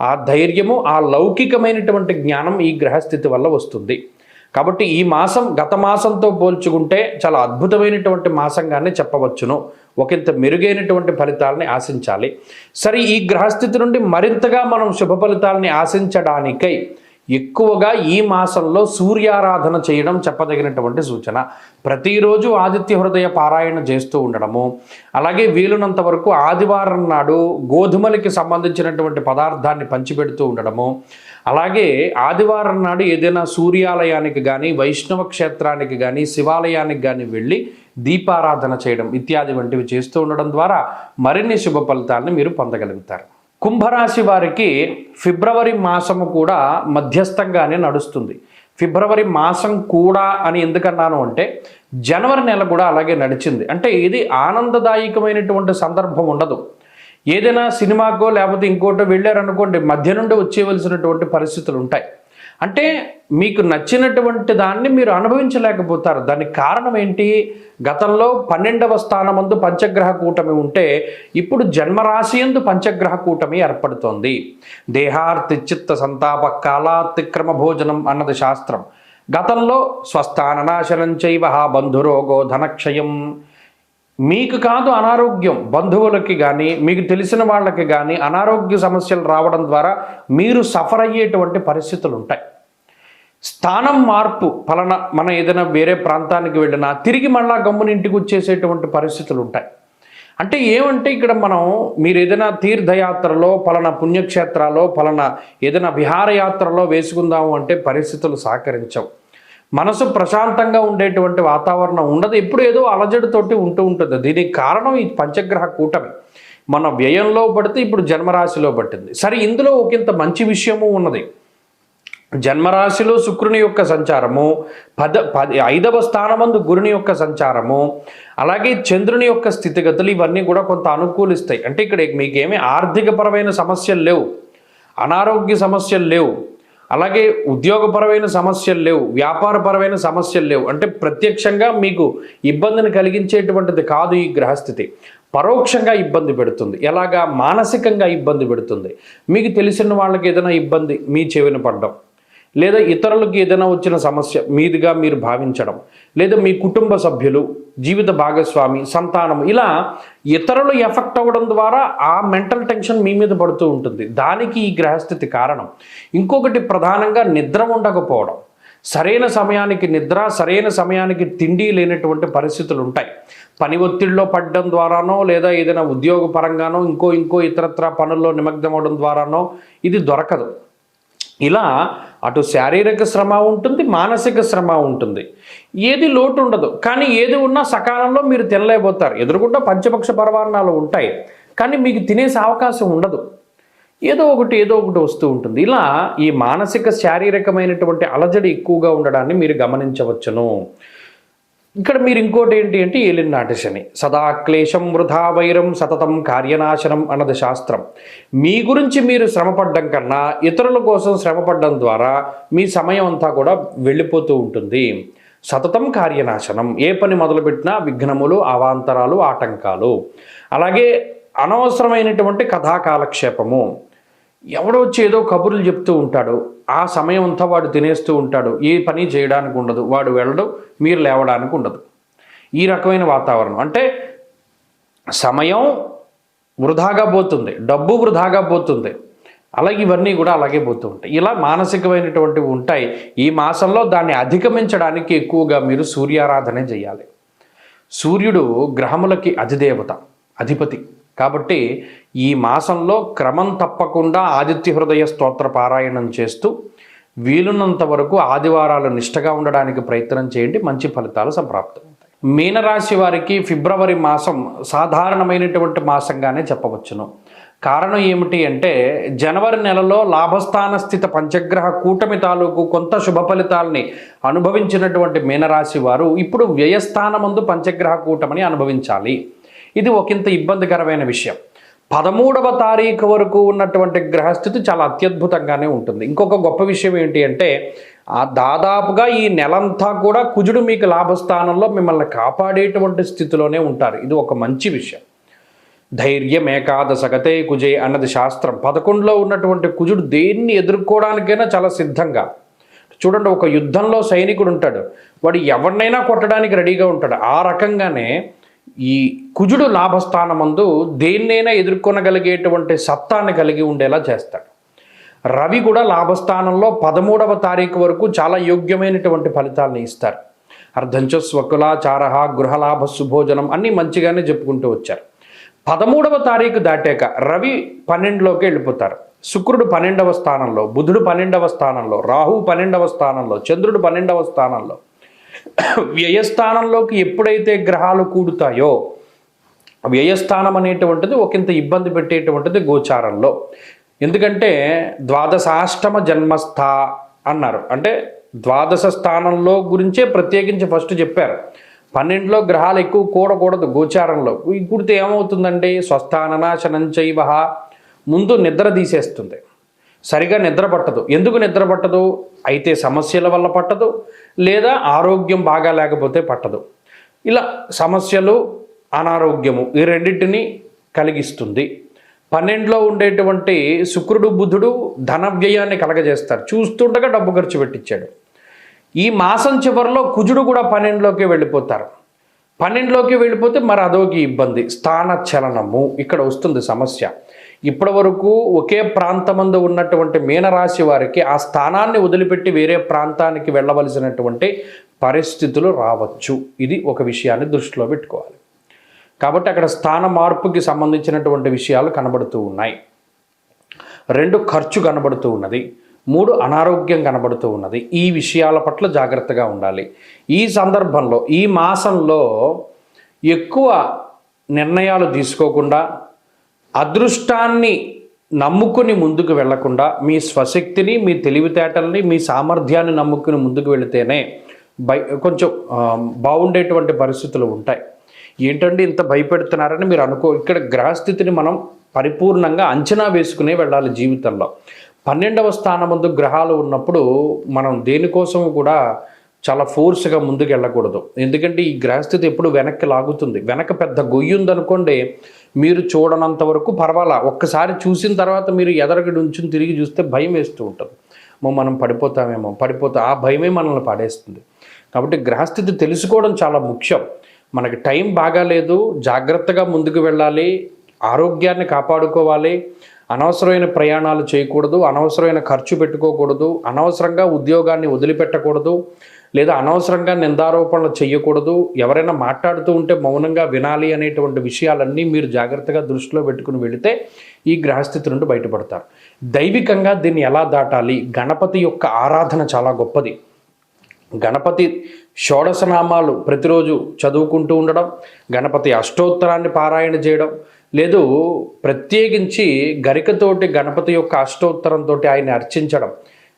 ఆ ధైర్యము, ఆ లౌకికమైనటువంటి జ్ఞానం ఈ గ్రహస్థితి వల్ల వస్తుంది. కాబట్టి ఈ మాసం గత మాసంతో పోల్చుకుంటే చాలా అద్భుతమైనటువంటి మాసంగానే చెప్పవచ్చును. ఒకంత మెరుగైనటువంటి ఫలితాలని ఆశించాలి. సరే, ఈ గ్రహస్థితి నుండి మరింతగా మనం శుభ ఫలితాలని ఆశించడానికై ఎక్కువగా ఈ మాసంలో సూర్యారాధన చేయడం చెప్పదగినటువంటి సూచన. ప్రతిరోజు ఆదిత్య హృదయ పారాయణ చేస్తూ ఉండడము, అలాగే వీలునంత వరకు ఆదివారం నాడు గోధుమలకి సంబంధించినటువంటి పదార్థాన్ని పంచిపెడుతూ ఉండడము, అలాగే ఆదివారం నాడు ఏదైనా సూర్యాలయానికి కానీ, వైష్ణవ క్షేత్రానికి కానీ, శివాలయానికి కానీ వెళ్ళి దీపారాధన చేయడం ఇత్యాది వంటివి చేస్తూ ఉండడం ద్వారా మరిన్ని శుభ ఫలితాలను మీరు పొందగలుగుతారు. కుంభరాశి వారికి ఫిబ్రవరి మాసము కూడా మధ్యస్థంగానే నడుస్తుంది. ఫిబ్రవరి మాసం కూడా అని ఎందుకన్నాను అంటే జనవరి నెల కూడా అలాగే నడిచింది. అంటే ఇది ఆనందదాయకమైనటువంటి సందర్భం ఉండదు. ఏదైనా సినిమాకో లేకపోతే ఇంకోటో వెళ్ళారనుకోండి, మధ్య నుండి వచ్చేవలసినటువంటి పరిస్థితులు ఉంటాయి. అంటే మీకు నచ్చినటువంటి దాన్ని మీరు అనుభవించలేకపోతారు. దానికి కారణం ఏంటి? గతంలో 12వ స్థానమందు పంచగ్రహ కూటమి ఉంటే ఇప్పుడు జన్మరాశి యందు పంచగ్రహ కూటమి ఏర్పడుతోంది. దేహార్తి చిత్త సంతాప కాలాతిక్రమ భోజనం అన్నది శాస్త్రం. గతంలో స్వస్థాన నాశనం చైవ బంధురోగో ధనక్షయం. మీకు కాదు అనారోగ్యం, బంధువులకి కానీ మీకు తెలిసిన వాళ్ళకి కానీ అనారోగ్య సమస్యలు రావడం ద్వారా మీరు సఫర్ అయ్యేటువంటి పరిస్థితులు ఉంటాయి. స్థానం మార్పు ఫలన మన ఏదైనా వేరే ప్రాంతానికి వెళ్ళినా తిరిగి మళ్ళా గమ్మున ఇంటికి వచ్చేసేటువంటి పరిస్థితులు ఉంటాయి. అంటే ఏమంటే ఇక్కడ మీరు ఏదైనా తీర్థయాత్రలో పలానా పుణ్యక్షేత్రాల్లో పలానా ఏదైనా విహారయాత్రలో వేసుకుందాము అంటే పరిస్థితులు సహకరించవు. మనసు ప్రశాంతంగా ఉండేటువంటి వాతావరణం ఉండదు. ఎప్పుడు ఏదో అలజడితోటి ఉంటూ ఉంటుంది. దీనికి కారణం ఈ పంచగ్రహ కూటమి. మన వ్యయంలో పడితే ఇప్పుడు జన్మరాశిలో పట్టింది. సరే, ఇందులో ఒకంత మంచి విషయము ఉన్నది. జన్మరాశిలో శుక్రుని యొక్క సంచారము, 5వ స్థానమందు గురుని యొక్క సంచారము, అలాగే చంద్రుని యొక్క స్థితిగతులు ఇవన్నీ కూడా కొంత అనుకూలిస్తాయి. అంటే ఇక్కడ మీకేమీ ఆర్థికపరమైన సమస్యలు లేవు, అనారోగ్య సమస్యలు లేవు, అలాగే ఉద్యోగపరమైన సమస్యలు లేవు, వ్యాపారపరమైన సమస్యలు లేవు. అంటే ప్రత్యక్షంగా మీకు ఇబ్బందిని కలిగించేటువంటిది కాదు ఈ గ్రహస్థితి. పరోక్షంగా ఇబ్బంది పెడుతుంది. ఎలాగా? మానసికంగా ఇబ్బంది పెడుతుంది. మీకు తెలిసిన వాళ్ళకి ఏదైనా ఇబ్బంది మీ చెవిన పడడం, లేదా ఇతరులకు ఏదైనా వచ్చిన సమస్య మీదుగా మీరు భావించడం, లేదా మీ కుటుంబ సభ్యులు, జీవిత భాగస్వామి, సంతానం, ఇలా ఇతరులు ఎఫెక్ట్ అవ్వడం ద్వారా ఆ మెంటల్ టెన్షన్ మీ మీద పడుతూ ఉంటుంది. దానికి ఈ గ్రహస్థితి కారణం. ఇంకొకటి ప్రధానంగా నిద్ర ఉండకపోవడం. సరైన సమయానికి నిద్ర, సరైన సమయానికి తిండి లేనటువంటి పరిస్థితులు ఉంటాయి. పని ఒత్తిడిలో పడడం ద్వారానో, లేదా ఏదైనా ఉద్యోగ పరంగానో ఇంకో ఇతరత్ర పనుల్లో నిమగ్నం అవడం ద్వారానో ఇది దొరకదు. ఇలా అటు శారీరక శ్రమ ఉంటుంది, మానసిక శ్రమ ఉంటుంది. ఏది లోటు ఉండదు, కానీ ఏది ఉన్నా సకాలంలో మీరు తినలేకపోతారు. ఎదురుకుండా పంచపక్ష పరమాన్నాలు ఉంటాయి, కానీ మీకు తినేసే అవకాశం ఉండదు. ఏదో ఒకటి వస్తూ ఉంటుంది. ఇలా ఈ మానసిక శారీరకమైనటువంటి అలజడి ఎక్కువగా ఉండడాన్ని మీరు గమనించవచ్చును. ఇక్కడ మీరు ఇంకోటి ఏంటి అంటే ఏలినాటి శని. సదా క్లేశం వృధా వైరం సతతం కార్యనాశనం అన్నది శాస్త్రం. మీ గురించి మీరు శ్రమపడ్డం కన్నా ఇతరుల కోసం శ్రమపడ్డం ద్వారా మీ సమయం అంతా కూడా వెళ్ళిపోతూ ఉంటుంది. సతతం కార్యనాశనం. ఏ పని మొదలుపెట్టినా విఘ్నములు, అవాంతరాలు, ఆటంకాలు. అలాగే అనవసరమైనటువంటి కథాకాలక్షేపము. ఎవడో వచ్చి ఏదో కబుర్లు చెప్తూ ఉంటాడు, ఆ సమయం అంతా వాడు తినేస్తూ ఉంటాడు, ఏ పని చేయడానికి ఉండదు, వాడు వెళ్ళడు, మీరు లేవడానికి ఉండదు. ఈ రకమైన వాతావరణం. అంటే సమయం వృధాగా పోతుంది, డబ్బు వృధాగా పోతుంది, అలాగే ఇవన్నీ కూడా అలాగే పోతూ ఉంటాయి. ఇలా మానసికమైనటువంటివి ఉంటాయి. ఈ మాసంలో దాన్ని అధిగమించడానికి ఎక్కువగా మీరు సూర్యారాధనే చేయాలి. సూర్యుడు గ్రహములకి అధిదేవత, అధిపతి. కాబట్టి ఈ మాసంలో క్రమం తప్పకుండా ఆదిత్య హృదయ స్తోత్ర పారాయణం చేస్తూ వీలున్నంత వరకు ఆదివారాలు నిష్టగా ఉండడానికి ప్రయత్నం చేయండి. మంచి ఫలితాలు సంప్రాప్తం. మీనరాశి వారికి ఫిబ్రవరి మాసం సాధారణమైనటువంటి మాసంగానే చెప్పవచ్చును. కారణం ఏమిటి అంటే జనవరి నెలలో లాభస్థాన స్థిత పంచగ్రహ కూటమి తాలూకు కొంత శుభ ఫలితాలని అనుభవించినటువంటి మీనరాశి వారు ఇప్పుడు వ్యయస్థానమందు పంచగ్రహ కూటమిని అనుభవించాలి. ఇది ఒకంత ఇబ్బందికరమైన విషయం. 13వ తారీఖు వరకు ఉన్నటువంటి గ్రహస్థితి చాలా అత్యద్భుతంగానే ఉంటుంది. ఇంకొక గొప్ప విషయం ఏంటి అంటే దాదాపుగా ఈ నెలంతా కూడా కుజుడు మీకు లాభస్థానంలో మిమ్మల్ని కాపాడేటువంటి స్థితిలోనే ఉంటారు. ఇది ఒక మంచి విషయం. ధైర్యం ఏకాదశగతే కుజే అన్నది శాస్త్రం. 11లో ఉన్నటువంటి కుజుడు దేన్ని ఎదుర్కోవడానికైనా చాలా సిద్ధంగా. చూడండి, ఒక యుద్ధంలో సైనికుడు ఉంటాడు, వాడు ఎవరినైనా కొట్టడానికి రెడీగా ఉంటాడు. ఆ రకంగానే ఈ కుజుడు లాభస్థానమందు దేన్నైనా ఎదుర్కొనగలిగేటువంటి సత్తాన్ని కలిగి ఉండేలా చేస్తాడు. రవి కూడా లాభస్థానంలో 13వ తారీఖు వరకు చాలా యోగ్యమైనటువంటి ఫలితాలను ఇస్తారు. అర్ధంచ స్వకులాచార గృహలాభ శుభోజనం అన్నీ మంచిగానే చెప్పుకుంటూ వచ్చారు. 13వ తారీఖు దాటాక రవి 12లోకి వెళ్ళిపోతారు. శుక్రుడు 12వ స్థానంలో, బుధుడు 12వ స్థానంలో, రాహు 12వ స్థానంలో, చంద్రుడు 12వ స్థానంలో. వ్యయస్థానంలోకి ఎప్పుడైతే గ్రహాలు కూడుతాయో వ్యయస్థానం అనేటువంటిది ఒకంత ఇబ్బంది పెట్టేటువంటిది గోచారంలో. ఎందుకంటే ద్వాదశాష్టమ జన్మస్థ అన్నారు. అంటే ద్వాదశ స్థానంలో గురించే ప్రత్యేకించి ఫస్ట్ చెప్పారు. 12లో గ్రహాలు ఎక్కువ కూడకూడదు గోచారంలో. కూడితే ఏమవుతుందండి? స్వస్థాననాశనం చైవ, ముందు నిద్ర తీసేస్తుంది, సరిగా నిద్ర పట్టదు. ఎందుకు నిద్ర పట్టదు? అయితే సమస్యల వల్ల పట్టదు, లేదా ఆరోగ్యం బాగా లేకపోతే పట్టదు. ఇలా సమస్యలు, అనారోగ్యము ఈ రెండింటిని కలిగిస్తుంది. 12లో ఉండేటువంటి శుక్రుడు బుధుడు ధన వ్యయాన్ని కలగజేస్తారు. చూస్తుండగా డబ్బు ఖర్చు పెట్టించాడు. ఈ మాసం చివరిలో కుజుడు కూడా 12లోకి వెళ్ళిపోతారు. 12లోకి వెళ్ళిపోతే మరి అదోకి ఇబ్బంది, స్థాన చలనము ఇక్కడ వస్తుంది సమస్య. ఇప్పటి వరకు ఒకే ప్రాంతమందు ఉన్నటువంటి మీనరాశి వారికి ఆ స్థానాన్ని వదిలిపెట్టి వేరే ప్రాంతానికి వెళ్ళవలసినటువంటి పరిస్థితులు రావచ్చు. ఇది ఒక విషయాన్ని దృష్టిలో పెట్టుకోవాలి. కాబట్టి అక్కడ స్థాన మార్పుకి సంబంధించినటువంటి విషయాలు కనబడుతూ ఉన్నాయి. 2 ఖర్చు కనబడుతూ ఉన్నది, 3 అనారోగ్యం కనబడుతూ ఉన్నది. ఈ విషయాల పట్ల జాగ్రత్తగా ఉండాలి. ఈ సందర్భంలో ఈ మాసంలో ఎక్కువ నిర్ణయాలు తీసుకోకుండా, అదృష్టాన్ని నమ్ముకుని ముందుకు వెళ్లకుండా, మీ స్వశక్తిని, మీ తెలివితేటల్ని, మీ సామర్థ్యాన్ని నమ్ముకుని ముందుకు వెళితేనే కొంచెం బాగుండేటువంటి పరిస్థితులు ఉంటాయి. ఏంటంటే ఇంత భయపెడుతున్నారని మీరు ఇక్కడ గ్రహస్థితిని మనం పరిపూర్ణంగా అంచనా వేసుకునే వెళ్ళాలి జీవితంలో. 12వ స్థానమందు గ్రహాలు ఉన్నప్పుడు మనం దేనికోసం కూడా చాలా ఫోర్స్గా ముందుకు వెళ్ళకూడదు. ఎందుకంటే ఈ గ్రహస్థితి ఎప్పుడు వెనక్కి లాగుతుంది. వెనక పెద్ద గొయ్యి ఉందనుకోండి, మీరు చూడనంత వరకు పర్వాలా, ఒక్కసారి చూసిన తర్వాత మీరు ఎదరగడి ఉంచుని తిరిగి చూస్తే భయం వేస్తూ ఉంటుంది. మనం పడిపోతామేమో, ఆ భయమే మనల్ని పడేస్తుంది. కాబట్టి గ్రహస్థితి తెలుసుకోవడం చాలా ముఖ్యం. మనకి టైం బాగాలేదు, జాగ్రత్తగా ముందుకు వెళ్ళాలి, ఆరోగ్యాన్ని కాపాడుకోవాలి, అనవసరమైన ప్రయాణాలు చేయకూడదు, అనవసరమైన ఖర్చు పెట్టుకోకూడదు, అనవసరంగా ఉద్యోగాన్ని వదిలిపెట్టకూడదు, లేదా అనవసరంగా నిందారోపణలు చేయకూడదు. ఎవరైనా మాట్లాడుతూ ఉంటే మౌనంగా వినాలి అనేటువంటి విషయాలన్నీ మీరు జాగ్రత్తగా దృష్టిలో పెట్టుకుని వెళితే ఈ గ్రహస్థితి నుండి బయటపడతారు. దైవికంగా దీన్ని ఎలా దాటాలి? గణపతి యొక్క ఆరాధన చాలా గొప్పది. గణపతి షోడశనామాలు ప్రతిరోజు చదువుకుంటూ ఉండడం, గణపతి అష్టోత్తరాన్ని పారాయణ చేయడం, లేదు ప్రత్యేకించి గరికతోటి గణపతి యొక్క అష్టోత్తరంతో ఆయన్ని అర్చించడం,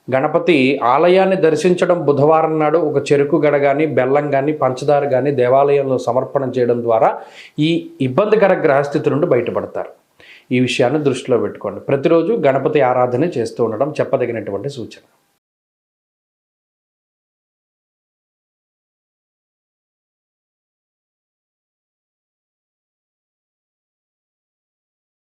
గణపతి ఆలయాన్ని దర్శించడం, బుధవారం నాడు ఒక చెరుకు గడ కానీ, బెల్లం కానీ, పంచదార కానీ దేవాలయంలో సమర్పణ చేయడం ద్వారా ఈ ఇబ్బందికర గ్రహస్థితి నుండి బయటపడతారు. ఈ విషయాన్ని దృష్టిలో పెట్టుకోండి. ప్రతిరోజు గణపతి ఆరాధన చేస్తూ ఉండడం చెప్పదగినటువంటి సూచన.